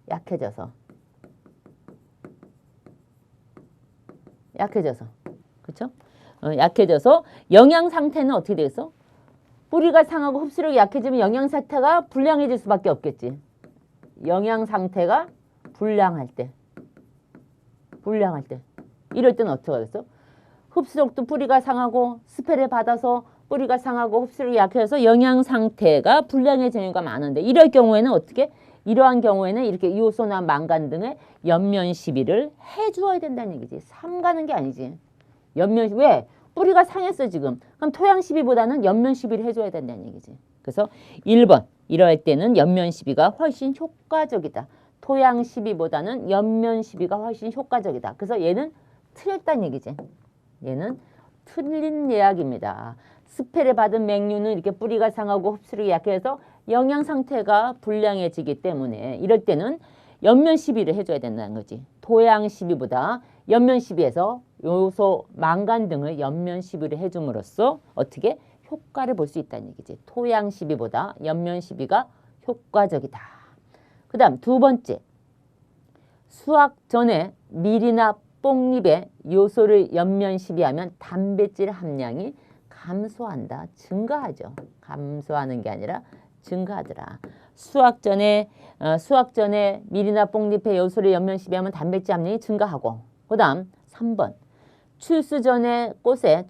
약해져서, 그렇죠? 약해져서 영양 상태는 어떻게 되겠어? 뿌리가 상하고 흡수력이 약해지면 영양 상태가 불량해질 수밖에 없겠지. 영양 상태가 불량할 때. 이럴 때는 어떻게 하겠어? 흡수력도 뿌리가 상하고 스패를 받아서 뿌리가 상하고 흡수력이 약해져서 영양 상태가 불량해지는 경우가 많은데, 이럴 경우에는 어떻게? 이러한 경우에는 이렇게 요소나 망간 등의 옆면 시비를 해주어야 된다는 얘기지. 삼가는 게 아니지. 왜? 뿌리가 상했어 지금. 그럼 토양 시비보다는 옆면 시비를 해줘야 된다는 얘기지. 그래서 1번 이럴 때는 옆면 시비가 훨씬 효과적이다. 토양 시비보다는 옆면 시비가 훨씬 효과적이다. 그래서 얘는 틀렸다는 얘기지. 얘는 틀린 이야기입니다. 스패를 받은 맹류는 이렇게 뿌리가 상하고 흡수력이 약해서 영양 상태가 불량해지기 때문에 이럴 때는 옆면 시비를 해줘야 된다는 거지. 토양 시비보다 옆면 시비에서 요소, 망간 등을 옆면 시비를 해줌으로써 어떻게 효과를 볼 수 있다는 얘기지. 토양 시비보다 옆면 시비가 효과적이다. 그 다음 두 번째, 수확 전에 밀이나 뽕잎에 요소를 옆면 시비하면 단백질 함량이 감소한다. 증가하죠. 감소하는 게 아니라 증가하더라. 수확 전에 밀이나 뽕잎에 요소를 옆면 시비하면 단백질 함량이 증가하고, 그 다음 3번 출수 전의 꽃에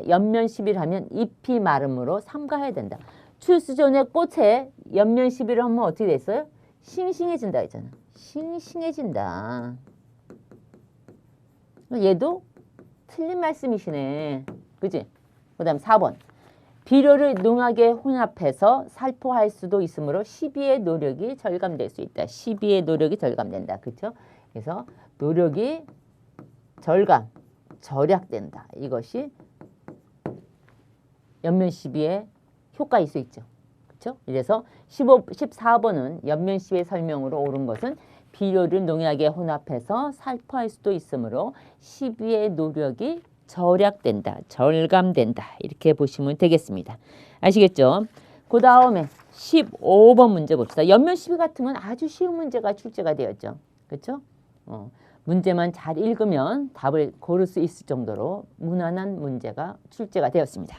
옆면 시비를 하면 잎이 마름으로 삼가해야 된다. 출수 전에 꽃에 연면 시비를 하면 어떻게 됐어요? 싱싱해진다 했잖아. 싱싱해진다. 얘도 틀린 말씀이시네. 그지? 그 다음 4번. 비료를 농약에 혼합해서 살포할 수도 있으므로 시비의 노력이 절감될 수 있다. 시비의 노력이 절감된다. 그렇죠? 그래서 노력이 절약된다. 이것이 연면 시비의 효과일 수 있죠. 그렇죠? 이래서 14번은 연면 시비의 설명으로 옳은 것은 비료를 농약에 혼합해서 살포할 수도 있으므로 시비의 노력이 절감된다. 이렇게 보시면 되겠습니다. 아시겠죠? 그 다음에 15번 문제 봅시다. 연면 시비 같은 건 아주 쉬운 문제가 출제가 되었죠. 그렇죠? 문제만 잘 읽으면 답을 고를 수 있을 정도로 무난한 문제가 출제가 되었습니다.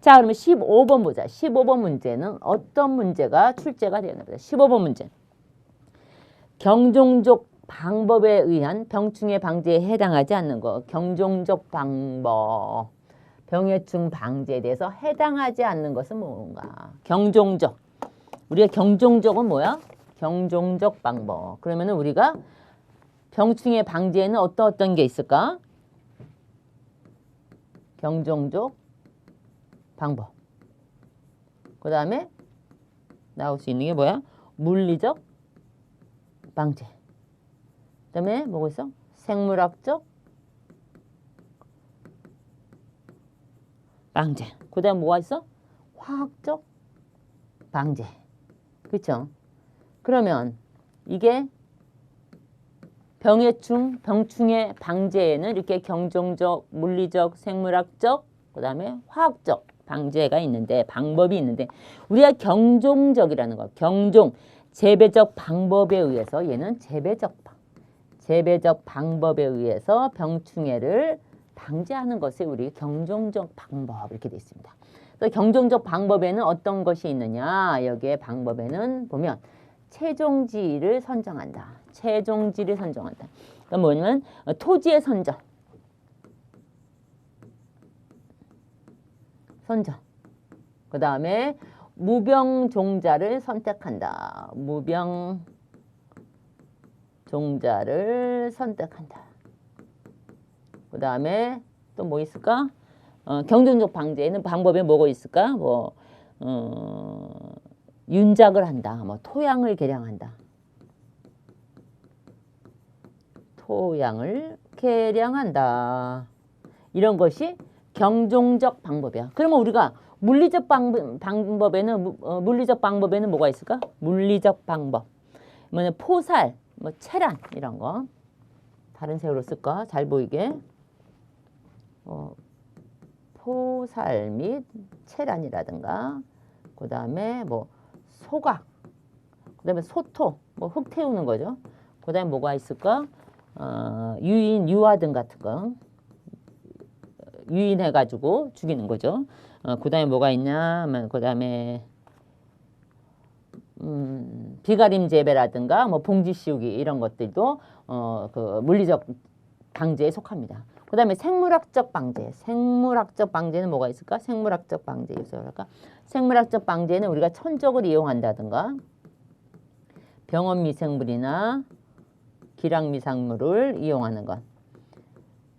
자, 그러면 15번 보자. 15번 문제는 어떤 문제가 출제가 되었나 보다. 15번 문제. 경종적 방법에 의한 병충해 방지에 해당하지 않는 거. 경종적 방법. 병해충 방지에 대해서 해당하지 않는 것은 뭔가? 경종적. 우리가 경종적은 뭐야? 경종적 방법. 그러면은 우리가 병충해 방지에는 어떤 게 있을까? 경종적 방법. 그 다음에 나올 수 있는 게 뭐야? 물리적 방제. 그 다음에 뭐가 있어? 생물학적 방제. 그 다음에 뭐가 있어? 화학적 방제. 그렇죠? 그러면 이게 병충해 방제에는 이렇게 경종적, 물리적, 생물학적, 그 다음에 화학적 방제가 있는데, 방법이 있는데, 우리가 경종적이라는 거, 재배적 방법에 의해서, 얘는 재배적 방법에 의해서 병충해를 방지하는 것이 우리 경종적 방법, 이렇게 되어 있습니다. 그래서 경종적 방법에는 어떤 것이 있느냐, 여기에 방법에는 보면 최종지를 선정한다. 그럼 뭐냐면 토지의 선정. 그 다음에 무병종자를 선택한다. 그 다음에 또 뭐 있을까? 경종적 방제에는 방법에 뭐가 있을까? 윤작을 한다. 토양을 개량한다. 이런 것이 경종적 방법이야. 그러면 우리가 물리적 방법에는 뭐가 있을까? 물리적 방법. 뭐냐, 포살, 체란 이런 거. 다른 색으로 쓸까? 잘 보이게. 포살 및 체란이라든가, 그 다음에 소각, 그 다음에 소토, 흙 태우는 거죠. 그 다음에 뭐가 있을까? 유화등 같은 거. 유인해가지고 죽이는 거죠. 그 다음에 뭐가 있냐 하면, 그 다음에 비가림 재배라든가 봉지 씌우기 이런 것들도 그 물리적 방제에 속합니다. 그 다음에 생물학적 방제는 뭐가 있을까? 생물학적 방제는 우리가 천적을 이용한다든가 병원 미생물이나 기랑 미생물을 이용하는 것.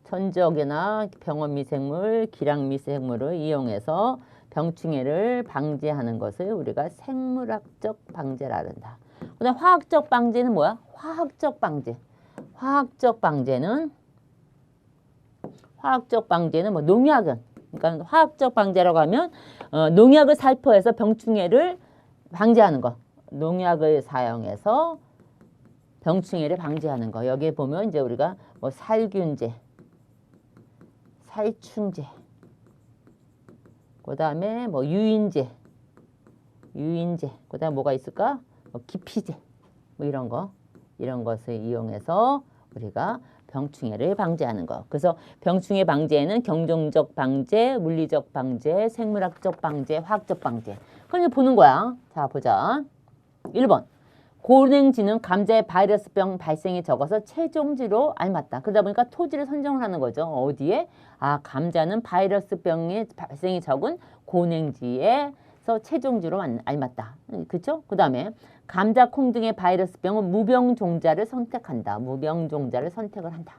천적이나 병원 미생물, 기랑 미생물을 이용해서 병충해를 방지하는 것을 우리가 생물학적 방제라 한다. 그다음 화학적 방제는 뭐야? 화학적 방제는 농약은, 그러니까 화학적 방제라고 하면 농약을 살포해서 병충해를 방지하는 거. 농약을 사용해서 병충해를 방지하는 거. 여기에 보면 이제 우리가 살균제, 살충제, 그 다음에 유인제, 그 다음에 뭐가 있을까? 기피제, 이런 것을 이용해서 우리가 병충해를 방지하는 거. 그래서 병충해 방지에는 경종적 방제, 물리적 방제, 생물학적 방제, 화학적 방제. 그럼 이제 보는 거야. 자, 보자. 1번. 고냉지는 감자의 바이러스병 발생이 적어서 최종지로 알맞다. 그러다 보니까 토지를 선정을 하는 거죠. 어디에? 감자는 바이러스병의 발생이 적은 고냉지에서 해서 체중주로 알맞다. 그렇죠? 그 다음에 감자, 콩 등의 바이러스병은 무병종자를 선택한다. 무병종자를 선택을 한다.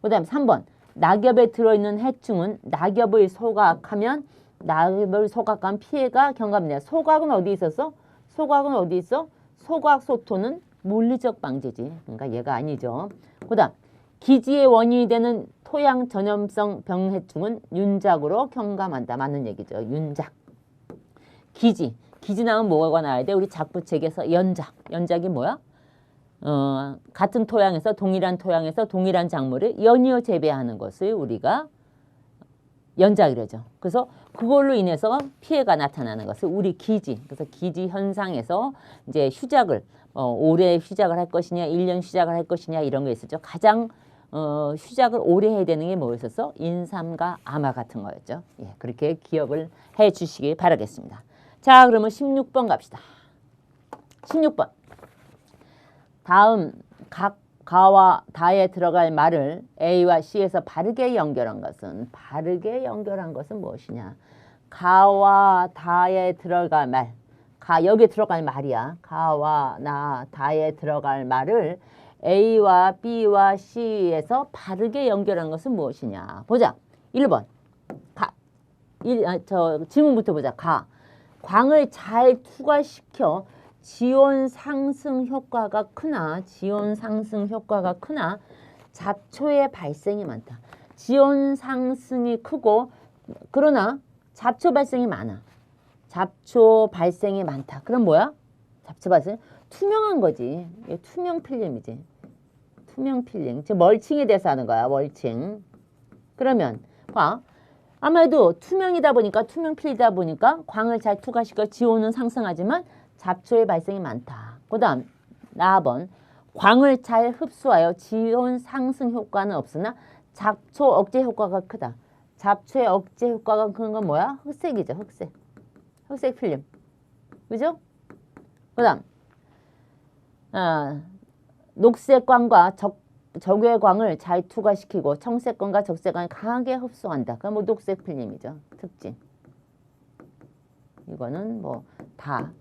그 다음에 3번 낙엽에 들어있는 해충은 낙엽을 소각하면 낙엽을 소각한 피해가 경감된다. 소각은 어디 있었어? 소각은 어디 있어? 소각소토는 물리적 방제지. 그러니까 얘가 아니죠. 그 다음 기지의 원인이 되는 토양 전염성 병해충은 윤작으로 경감한다. 맞는 얘기죠. 윤작. 기지. 기지 나오면 뭐가 나와야 돼? 우리 작부책에서 연작. 연작이 뭐야? 같은 토양에서 동일한 작물을 연이어 재배하는 것을 우리가 연작이라죠. 그래서 그걸로 인해서 피해가 나타나는 것을 우리 기지. 그래서 기지 현상에서 이제 휴작을 올해 휴작을 할 것이냐, 1년 휴작을 할 것이냐 이런 게 있었죠. 가장 휴작을 오래 해야 되는 게 뭐였었어? 인삼과 아마 같은 거였죠. 예, 그렇게 기억을 해 주시기 바라겠습니다. 자, 그러면 16번 갑시다. 16번. 다음 각 가와 다에 들어갈 말을 A와 C에서 바르게 연결한 것은 무엇이냐? 가와 다에 들어갈 말. 여기에 들어갈 말이야. 가와 다에 들어갈 말을 A와 B와 C에서 바르게 연결한 것은 무엇이냐? 보자. 1번. 질문부터 보자. 광을 잘 투과시켜 지온 상승 효과가 크나 잡초의 발생이 많다. 지온 상승이 크고 그러나 잡초 발생이 많아. 잡초 발생이 많다. 그럼 뭐야? 잡초 발생 투명한 거지. 투명 필름이지. 투명 필름. 즉 멀칭에 대해서 하는 거야. 멀칭. 그러면 봐. 아무래도 투명이다 보니까 투명 필이다 보니까 광을 잘 투과시켜 지온은 상승하지만 잡초의 발생이 많다. 그 다음 4번 광을 잘 흡수하여 지온 상승 효과는 없으나 잡초 억제 효과가 크다. 잡초의 억제 효과가 큰 건 뭐야? 흑색이죠. 흑색 필름. 그죠? 그 다음 녹색광과 적외광을 잘 투과시키고 청색광과 적색광을 강하게 흡수한다. 그럼 뭐 녹색 필름이죠. 특징. 이거는 뭐 다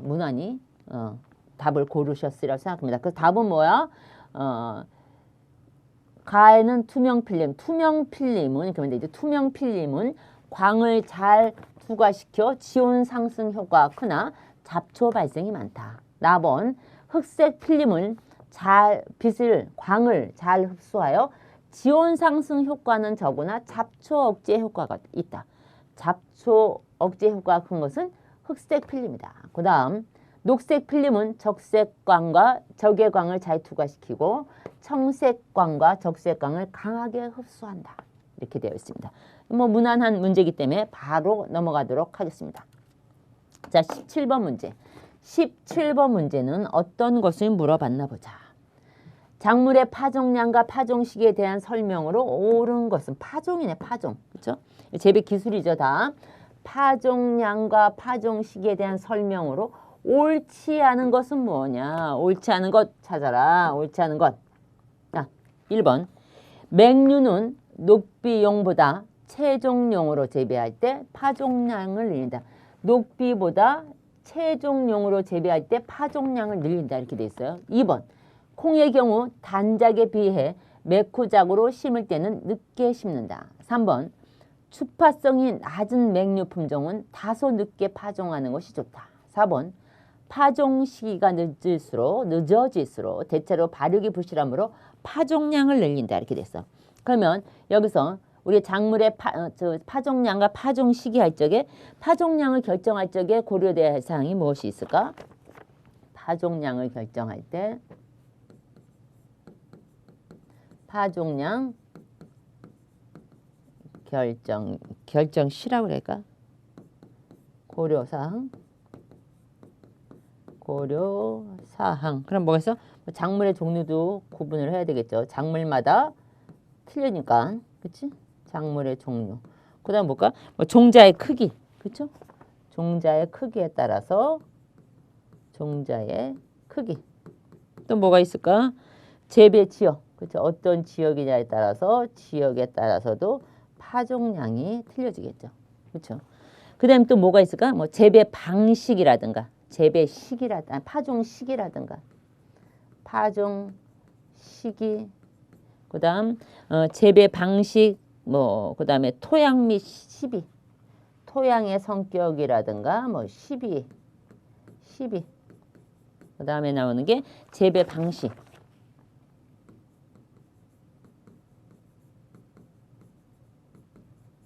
무난히 답을 고르셨으리라고 생각합니다. 그 답은 뭐야? 가에는 투명 필름은 그러면 이제 투명 필름은 광을 잘 투과시켜 지온 상승 효과가 크나 잡초 발생이 많다. 4번 흑색 필름은 광을 잘 흡수하여 지온 상승 효과는 적으나 잡초 억제 효과가 있다. 잡초 억제 효과가 큰 것은 흑색 필름이다. 그 다음 녹색 필름은 적색광과 적외광을 잘 투과시키고 청색광과 적색광을 강하게 흡수한다. 이렇게 되어 있습니다. 뭐 무난한 문제이기 때문에 바로 넘어가도록 하겠습니다. 자, 17번 문제. 17번 문제는 어떤 것을 물어봤나 보자. 작물의 파종량과 파종 시기에 대한 설명으로 옳은 것은 파종이네. 파종. 그렇죠? 재배 기술이죠. 다. 파종량과 파종 시기에 대한 설명으로 옳지 않은 것은 뭐냐? 옳지 않은 것 찾아라. 옳지 않은 것. 자, 1번. 맹류는 녹비용보다 채종용으로 재배할 때 파종량을 늘린다. 녹비보다 채종용으로 재배할 때 파종량을 늘린다. 이렇게 돼 있어요. 2번. 콩의 경우 단작에 비해 메코작으로 심을 때는 늦게 심는다. 3번. 추파성이 낮은 맹류 품종은 다소 늦게 파종하는 것이 좋다. 4번. 파종 시기가 늦어질수록 대체로 발육이 부실하므로 파종량을 늘린다. 이렇게 됐어. 그러면 여기서 우리 작물의 파종량과 파종 시기 할 적에 파종량을 결정할 적에 고려돼야 할 사항이 무엇이 있을까? 파종량을 결정할 때 파종량 결정시라고 그럴까? 고려사항. 그럼 뭐가 있어? 작물의 종류도 구분을 해야 되겠죠. 작물마다 틀리니까. 그치? 작물의 종류. 그 다음 뭘까? 뭐 종자의 크기. 그쵸? 종자의 크기에 따라서 종자의 크기. 또 뭐가 있을까? 재배 지역. 그쵸? 어떤 지역이냐에 따라서 지역에 따라서도 파종량이 틀려지겠죠. 그쵸? 그다음 또 뭐가 있을까? 뭐 재배 방식이라든가 재배 시기라든가 파종 시기라든가 파종 시기 그다음 재배 방식 뭐 그다음에 토양 및 시비 토양의 성격이라든가 뭐 시비 그다음에 나오는 게 재배 방식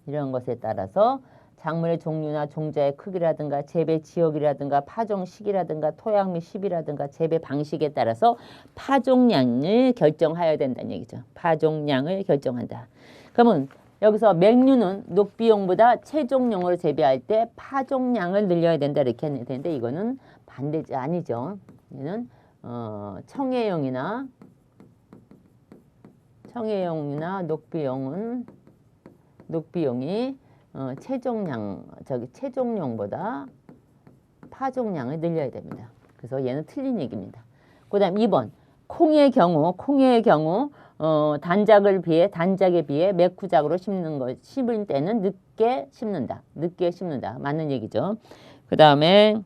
이런 것에 따라서 작물의 종류나 종자의 크기라든가 재배 지역이라든가 파종 시기라든가 토양 및 시비라든가 재배 방식에 따라서 파종량을 결정하여야 된다는 얘기죠. 파종량을 결정한다. 그러면 여기서 맹류는 녹비용보다 최종용으로 재배할 때 파종량을 늘려야 된다 이렇게 해야 되는데 이거는 반대지 아니죠. 얘는 청해용이나 녹비용이 최종용보다 파종량을 늘려야 됩니다. 그래서 얘는 틀린 얘기입니다. 그다음 2번 콩의 경우 단작에 비해 매쿠작으로 심을 때는 늦게 심는다. 맞는 얘기죠. 그다음에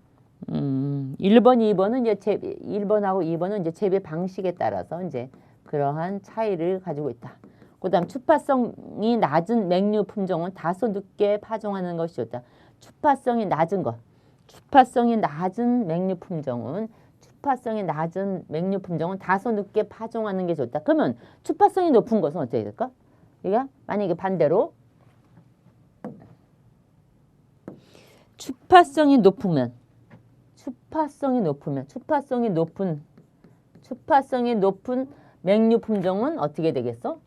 1번, 2번은 이제 1번하고 2번은 이제 재배 방식에 따라서 이제 그러한 차이를 가지고 있다. 그다음 추파성이 낮은 맹류 품종은 다소 늦게 파종하는 것이 좋다. 추파성이 낮은 맹류 품종은 다소 늦게 파종하는 게 좋다. 그러면 추파성이 높은 것은 어떻게 될까? 그러니까 만약에 반대로 추파성이 높은 맹류 품종은 어떻게 되겠어?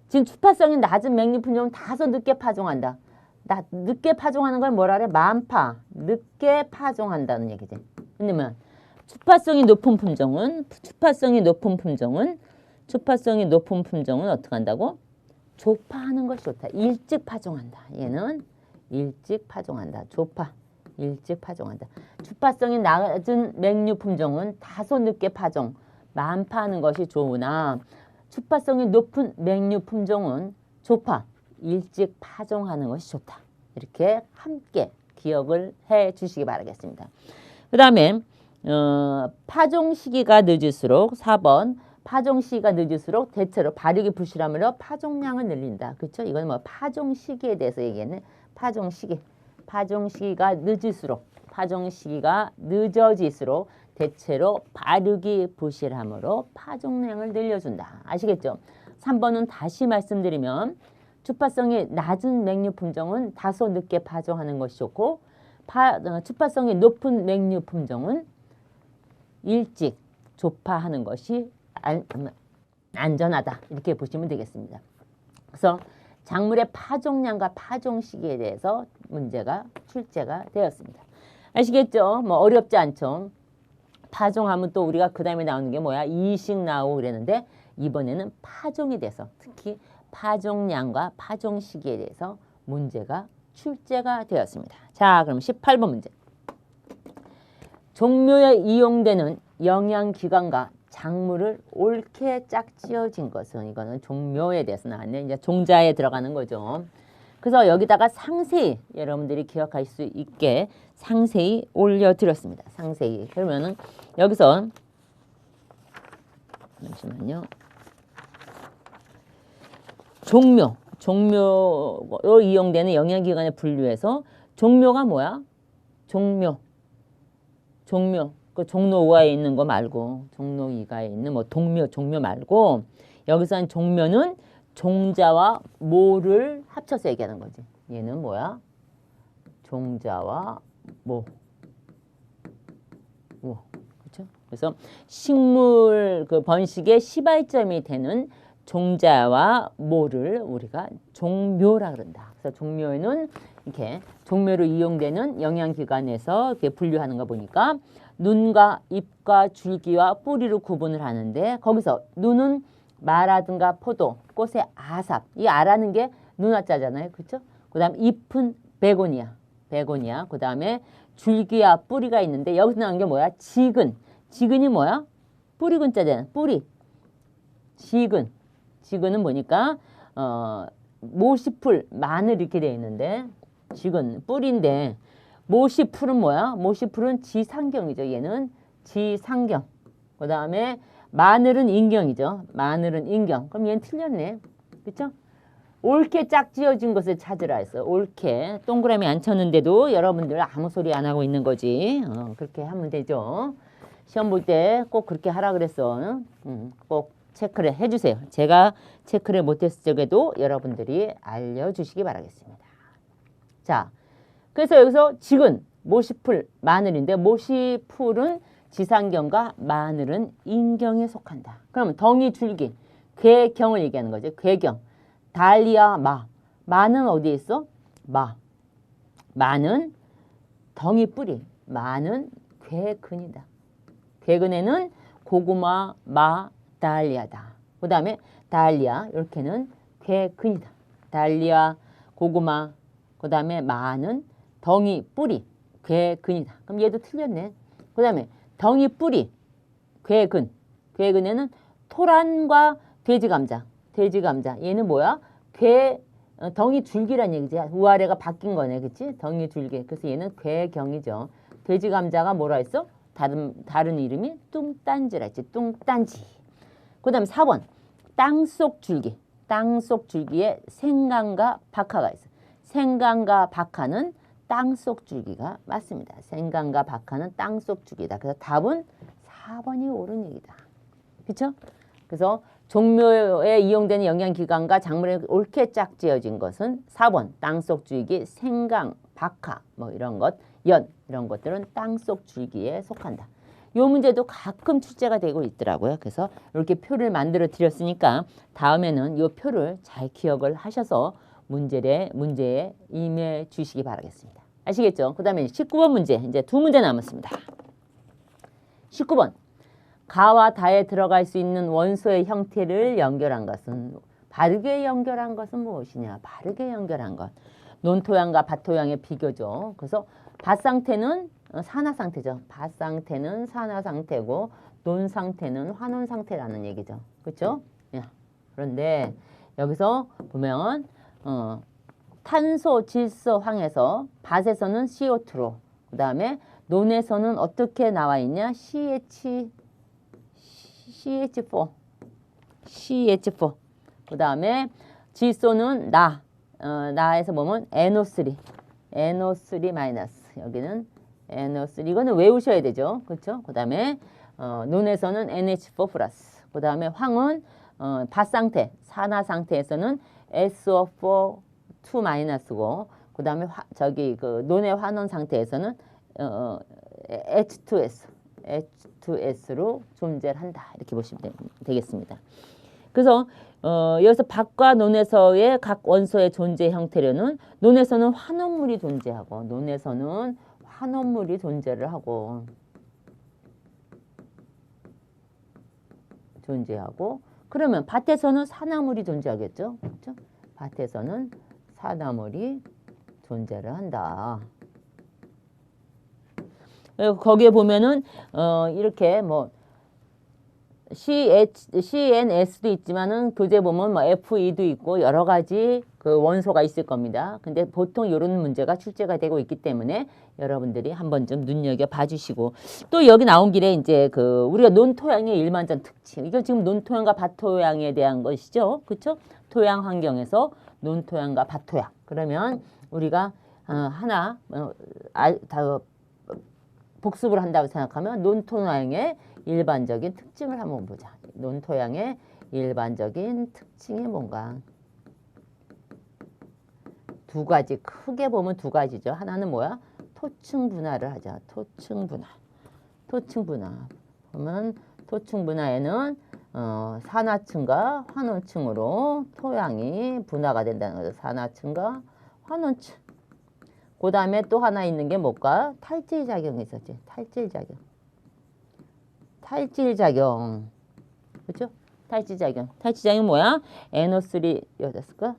지금 추파성이 낮은 맹류 품종은 다소 늦게 파종한다. 늦게 파종하는 걸 뭐라 그래? 만파. 늦게 파종한다는 얘기지. 왜냐면 추파성이 높은 품종은 어떻게 한다고? 조파하는 것이 좋다. 일찍 파종한다. 얘는 일찍 파종한다. 일찍 파종한다. 추파성이 낮은 맹류 품종은 다소 늦게 파종, 만파하는 것이 좋으나 추파성이 높은 맹류 품종은 조파, 일찍 파종하는 것이 좋다. 이렇게 함께 기억을 해 주시기 바라겠습니다. 그 다음에 파종 시기가 늦을수록 4번 파종 시기가 늦을수록 대체로 발육이 부실함으로 파종량을 늘린다. 그렇죠? 이건 뭐 파종 시기에 대해서 얘기했네. 파종 시기가 늦어질수록 대체로 발육이 부실함으로 파종량을 늘려준다. 아시겠죠? 3번은 다시 말씀드리면 추파성이 낮은 맹류 품종은 다소 늦게 파종하는 것이 좋고 추파성이 높은 맹류 품종은 일찍 조파하는 것이 안전하다. 이렇게 보시면 되겠습니다. 그래서 작물의 파종량과 파종 시기에 대해서 문제가 출제가 되었습니다. 아시겠죠? 뭐 어렵지 않죠? 파종하면 또 우리가 그 다음에 나오는 게 뭐야? 이식 나오고 그랬는데 이번에는 파종에 대해서 특히 파종량과 파종 시기에 대해서 문제가 출제가 되었습니다. 자, 그럼 18번 문제. 종묘에 이용되는 영양기관과 작물을 옳게 짝지어진 것은 이거는 종묘에 대해서 나왔네. 이제 종자에 들어가는 거죠. 그래서 여기다가 상세히 여러분들이 기억할 수 있게 상세히 올려드렸습니다. 상세히. 그러면은 여기서 잠시만요. 종묘로 이용되는 영양기관에 분류해서 종묘가 뭐야? 종묘. 그 종로 5가에 있는 거 말고 종로 2가에 있는 뭐 종묘 말고 여기서 종묘는 종자와 모를 합쳐서 얘기하는 거지. 얘는 뭐야? 종자와 모. 그렇죠? 그래서 식물 그 번식의 시발점이 되는 종자와 모를 우리가 종묘라 그런다. 그래서 종묘에는 이렇게 종묘로 이용되는 영양기관에서 이렇게 분류하는 거 보니까 눈과 잎과 줄기와 뿌리로 구분을 하는데 거기서 눈은 마라든가 포도, 꽃의 아삽. 이 아라는 게 눈화자잖아요. 그렇죠? 그다음 잎은 베고니아. 그 다음에 줄기와 뿌리가 있는데 여기서 나온 게 뭐야? 지근이 뭐야? 뿌리근자잖아. 뿌리. 지근은 뭐니까 모시풀, 마늘 이렇게 되어 있는데 지금 뿔인데 모시풀은 뭐야? 모시풀은 지상경이죠. 얘는 지상경. 그 다음에 마늘은 인경이죠. 마늘은 인경. 그럼 얘는 틀렸네. 그쵸? 옳게 짝지어진 것을 찾으라 했어요. 옳게. 동그라미 안 쳤는데도 여러분들 아무 소리 안 하고 있는 거지. 그렇게 하면 되죠. 시험 볼 때 꼭 그렇게 하라 그랬어. 꼭 체크를 해주세요. 제가 체크를 못했을 적에도 여러분들이 알려주시기 바라겠습니다. 자, 그래서 여기서 지금 모시풀, 마늘인데 모시풀은 지상경과 마늘은 인경에 속한다. 그러면 덩이, 줄기, 괴경을 얘기하는 거죠. 괴경. 달리아, 마. 마는 어디에 있어? 마. 마는 덩이 뿌리. 마는 괴근이다. 괴근에는 고구마, 마, 달리아다. 그 다음에 달리아, 이렇게는 괴근이다. 달리아, 고구마, 그 다음에 마는 덩이, 뿌리, 괴근이다. 그럼 얘도 틀렸네. 그 다음에 덩이, 뿌리, 괴근. 괴근에는 토란과 돼지감자. 돼지감자. 얘는 뭐야? 덩이 줄기란 얘기지. 우아래가 바뀐 거네. 그치? 덩이 줄기. 그래서 얘는 괴경이죠. 돼지감자가 뭐라 했어? 다른 이름이 뚱딴지라 했지. 뚱딴지. 그 다음에 4번. 땅속 줄기. 땅속 줄기에 생강과 박하가 있어. 생강과 박하는 땅속 줄기가 맞습니다. 생강과 박하는 땅속 줄기다. 그래서 답은 4번이 옳은 얘기다. 그렇죠? 그래서 종묘에 이용되는 영양기관과 작물에 옳게 짝지어진 것은 4번 땅속 줄기, 생강, 박하 뭐 이런 것, 연 이런 것들은 땅속 줄기에 속한다. 이 문제도 가끔 출제가 되고 있더라고요. 그래서 이렇게 표를 만들어 드렸으니까 다음에는 이 표를 잘 기억을 하셔서 문제에 임해 주시기 바라겠습니다. 아시겠죠? 그 다음에 19번 문제, 이제 두 문제 남았습니다. 19번. 가와 다에 들어갈 수 있는 원소의 형태를 연결한 것은, 바르게 연결한 것은 무엇이냐? 바르게 연결한 것. 논토양과 밭토양의 비교죠. 그래서 밭 상태는 산화 상태죠. 밭 상태는 산화 상태고 논 상태는 환원 상태라는 얘기죠. 그렇죠? 그런데 여기서 보면 탄소, 질소, 황에서 밭에서는 CO2로, 그 다음에 논에서는 어떻게 나와 있냐? CH4. 그 다음에 질소는 나에서 보면 NO3. NO3 마이너스. 여기는 NO3. 이거는 외우셔야 되죠. 그렇죠? 그 다음에 논에서는 NH4 플러스. 그 다음에 황은 밭 상태, 산화 상태에서는 SO4 2 마이너스고, 그 다음에 그 논의 환원 상태에서는 H2S로 존재를 한다. 이렇게 보시면 되겠습니다. 그래서 여기서 밭과 논에서의 각 원소의 존재 형태로는 논에서는 환원물이 존재하고, 논에서는 환원물이 존재를 하고, 그러면 밭에서는 산화물이 존재하겠죠. 그렇죠? 밭에서는 산화물이 존재를 한다. 거기에 보면은 이렇게 뭐 CNS도 있지만은 교재 보면 뭐 FE도 있고 여러 가지 그 원소가 있을 겁니다. 근데 보통 이런 문제가 출제가 되고 있기 때문에 여러분들이 한번 좀 눈여겨 봐주시고, 또 여기 나온 길에 이제 그 우리가 논토양의 일반적 특징, 이거 지금 논토양과 밭토양에 대한 것이죠. 그렇죠? 토양 환경에서 논토양과 밭토양. 그러면 우리가 하나 다 복습을 한다고 생각하면 논토양의 일반적인 특징을 한번 보자. 논토양의 일반적인 특징이 뭔가? 두 가지, 크게 보면 두 가지죠. 하나는 뭐야? 토층 분화를 하자. 토층 분화. 보면 토층 분화에는 산화층과 환원층으로 토양이 분화가 된다는 거죠. 산화층과 환원층. 그 다음에 또 하나 있는 게 뭘까? 탈질작용이 있었지. 탈질작용. 그렇죠? 탈질작용 뭐야? NO3 여기였을까?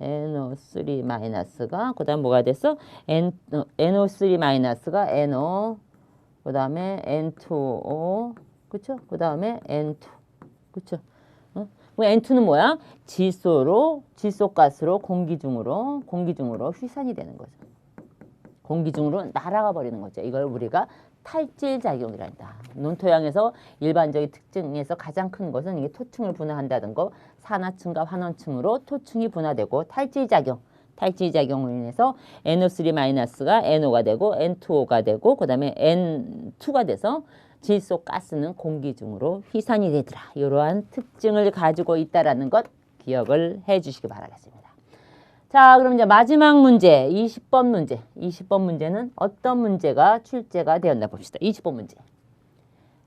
NO3 마이너스가 그 다음 뭐가 됐어? NO3 마이너스가 NO, 그 다음에 N2O, 그쵸? 그 다음에 N2, 그쵸? N2는 뭐야? 질소가스로 공기 중으로 휘산이 되는 거죠. 공기 중으로 날아가 버리는 거죠. 이걸 우리가 탈질작용이란다. 논토양에서 일반적인 특징에서 가장 큰 것은 이게 토층을 분화한다는 거, 산화층과 환원층으로 토층이 분화되고 탈질작용으로 인해서 NO3-가 NO가 되고 N2O가 되고 그 다음에 N2가 돼서 질소가스는 공기 중으로 휘산이 되더라. 이러한 특징을 가지고 있다는 것 기억을 해 주시기 바라겠습니다. 자, 그럼 이제 마지막 문제, 20번 문제. 20번 문제는 어떤 문제가 출제가 되었나 봅시다. 20번 문제.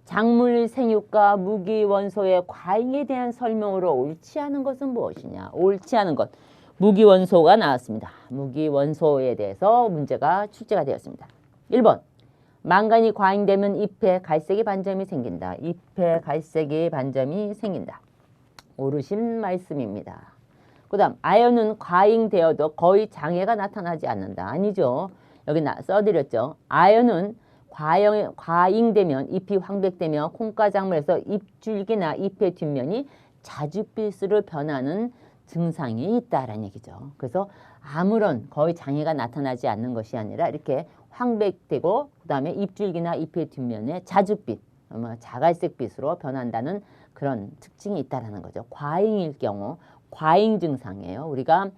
작물 생육과 무기 원소의 과잉에 대한 설명으로 옳지 않은 것은 무엇이냐? 옳지 않은 것. 무기 원소가 나왔습니다. 무기 원소에 대해서 문제가 출제가 되었습니다. 1번. 망간이 과잉되면 잎에 갈색이 반점이 생긴다. 잎에 갈색이 반점이 생긴다. 옳으신 말씀입니다. 그 다음 아연은 과잉되어도 거의 장애가 나타나지 않는다. 아니죠. 여기 써드렸죠. 아연은 과잉되면 잎이 황백되며 콩가작물에서 잎줄기나 잎의 뒷면이 자줏빛으로 변하는 증상이 있다라는 얘기죠. 그래서 아무런 거의 장애가 나타나지 않는 것이 아니라 이렇게 황백되고 그 다음에 잎줄기나 잎의 뒷면에 자줏빛, 자갈색빛으로 변한다는 그런 특징이 있다라는 거죠. 과잉일 경우 과잉 증상이에요. 우리가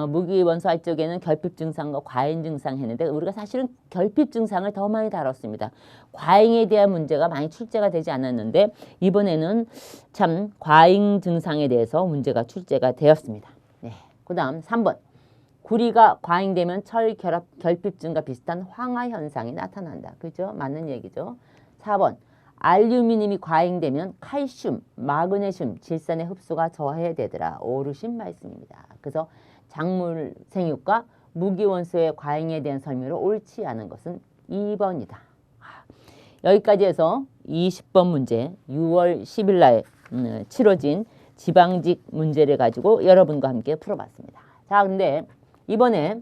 무기 원소할 적에는 결핍 증상과 과잉 증상 했는데 우리가 사실은 결핍 증상을 더 많이 다뤘습니다. 과잉에 대한 문제가 많이 출제가 되지 않았는데 이번에는 참 과잉 증상에 대해서 문제가 출제가 되었습니다. 네. 그 다음 3번. 구리가 과잉되면 철 결핍증과 비슷한 황화 현상이 나타난다. 그죠? 맞는 얘기죠. 4번. 알루미늄이 과잉되면 칼슘, 마그네슘, 질산의 흡수가 저하되더라. 옳으신 말씀입니다. 그래서 작물 생육과 무기원소의 과잉에 대한 설명으로 옳지 않은 것은 2번이다. 여기까지 해서 20번 문제 6월 10일 날 치러진 지방직 문제를 가지고 여러분과 함께 풀어봤습니다. 자, 근데 이번에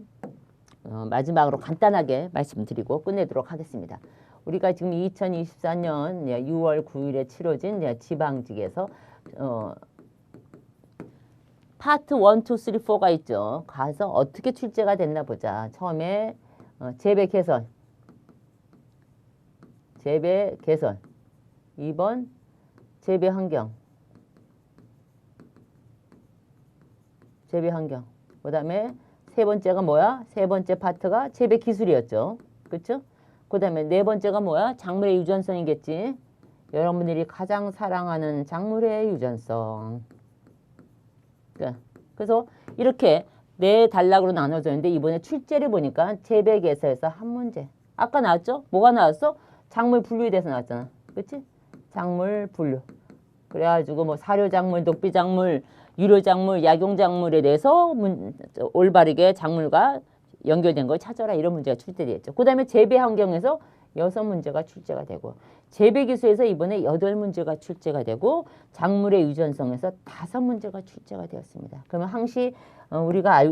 마지막으로 간단하게 말씀드리고 끝내도록 하겠습니다. 우리가 지금 2024년 6월 9일에 치러진 지방직에서 파트 1, 2, 3, 4가 있죠. 가서 어떻게 출제가 됐나 보자. 처음에 재배 개선 2번 재배 환경 그 다음에 세 번째가 뭐야? 세 번째 파트가 재배 기술이었죠. 그렇죠? 그 다음에 네 번째가 뭐야? 작물의 유전성이겠지. 여러분들이 가장 사랑하는 작물의 유전성. 그래서 이렇게 네 단락으로 나눠져 있는데 이번에 출제를 보니까 재배개서에서 한 문제. 아까 나왔죠? 뭐가 나왔어? 작물 분류에 대해서 나왔잖아. 그렇지? 작물 분류. 그래가지고 뭐 사료작물, 녹비작물, 유료작물, 약용작물에 대해서 올바르게 작물과 연결된 걸 찾아라 이런 문제가 출제되었죠. 그 다음에 재배 환경에서 6문제가 출제가 되고 재배 기술에서 이번에 8문제가 출제가 되고 작물의 유전성에서 5문제가 출제가 되었습니다. 그러면 항시 우리가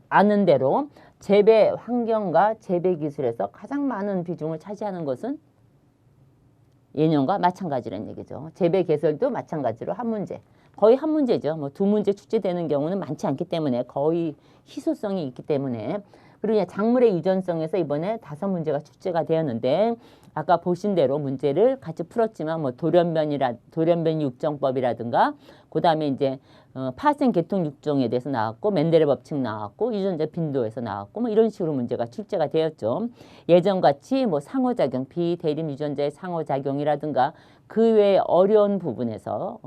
아는 대로 재배 환경과 재배 기술에서 가장 많은 비중을 차지하는 것은 예년과 마찬가지라는 얘기죠. 재배 개설도 마찬가지로 한 문제. 거의 한 문제죠. 뭐 2문제 출제되는 경우는 많지 않기 때문에 거의 희소성이 있기 때문에 그리고 작물의 유전성에서 이번에 5문제가 출제가 되었는데 아까 보신 대로 문제를 같이 풀었지만 뭐 돌연변 육정법이라든가 그 다음에 이제 파생 계통 육종에 대해서 나왔고 멘델의 법칙 나왔고 유전자 빈도에서 나왔고 뭐 이런 식으로 문제가 출제가 되었죠. 예전같이 뭐 상호작용 비대립 유전자의 상호작용이라든가 그 외에 어려운 부분에서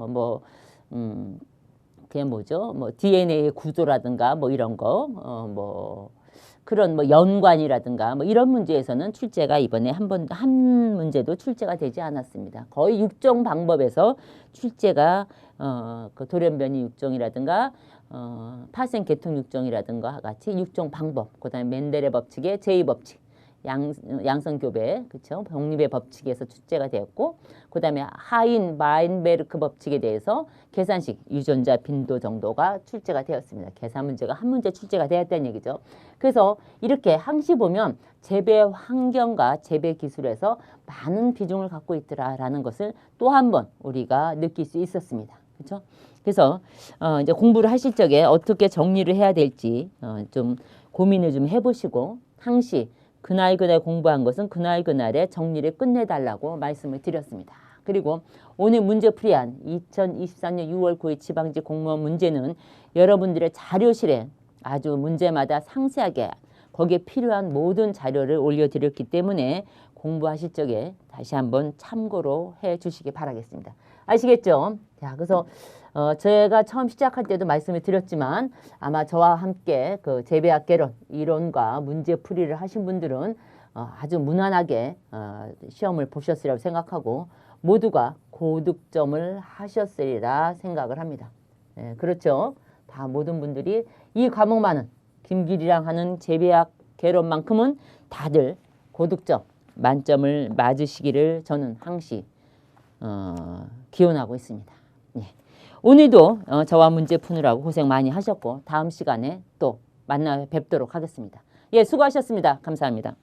그게 뭐죠? 뭐 DNA의 구조라든가 뭐 이런 거 그런 뭐 연관이라든가 뭐 이런 문제에서는 출제가 이번에 한 문제도 출제가 되지 않았습니다. 거의 육종 방법에서 출제가 그 돌연변이 육종이라든가 파생 계통 육종이라든가 같이 육종 방법, 그다음에 멘델의 법칙의 제2법칙, 양성교배, 그렇죠? 병립의 법칙에서 출제가 되었고, 그다음에 하인 마인베르크 법칙에 대해서 계산식 유전자 빈도 정도가 출제가 되었습니다. 계산 문제가 한 문제 출제가 되었다는 얘기죠. 그래서 이렇게 항시 보면 재배 환경과 재배 기술에서 많은 비중을 갖고 있더라라는 것을 또 한 번 우리가 느낄 수 있었습니다. 그렇죠? 그래서 이제 공부를 하실 적에 어떻게 정리를 해야 될지 좀 고민을 좀 해보시고 항시 그날 공부한 것은 그날에 정리를 끝내달라고 말씀을 드렸습니다. 그리고 오늘 문제풀이한 2024년 6월 9일 지방직 공무원 문제는 여러분들의 자료실에 아주 문제마다 상세하게 거기에 필요한 모든 자료를 올려드렸기 때문에 공부하실 적에 다시 한번 참고로 해 주시기 바라겠습니다. 아시겠죠? 자, 그래서 제가 처음 시작할 때도 말씀을 드렸지만 아마 저와 함께 그 재배학 개론 이론과 문제풀이를 하신 분들은 아주 무난하게 시험을 보셨으리라고 생각하고 모두가 고득점을 하셨으리라 생각을 합니다. 네, 그렇죠. 다 모든 분들이 이 과목만은 김길이랑 하는 재배학 개론만큼은 다들 고득점 만점을 맞으시기를 저는 항시 기원하고 있습니다. 예. 오늘도 저와 문제 푸느라고 고생 많이 하셨고 다음 시간에 또 만나 뵙도록 하겠습니다. 예, 수고하셨습니다. 감사합니다.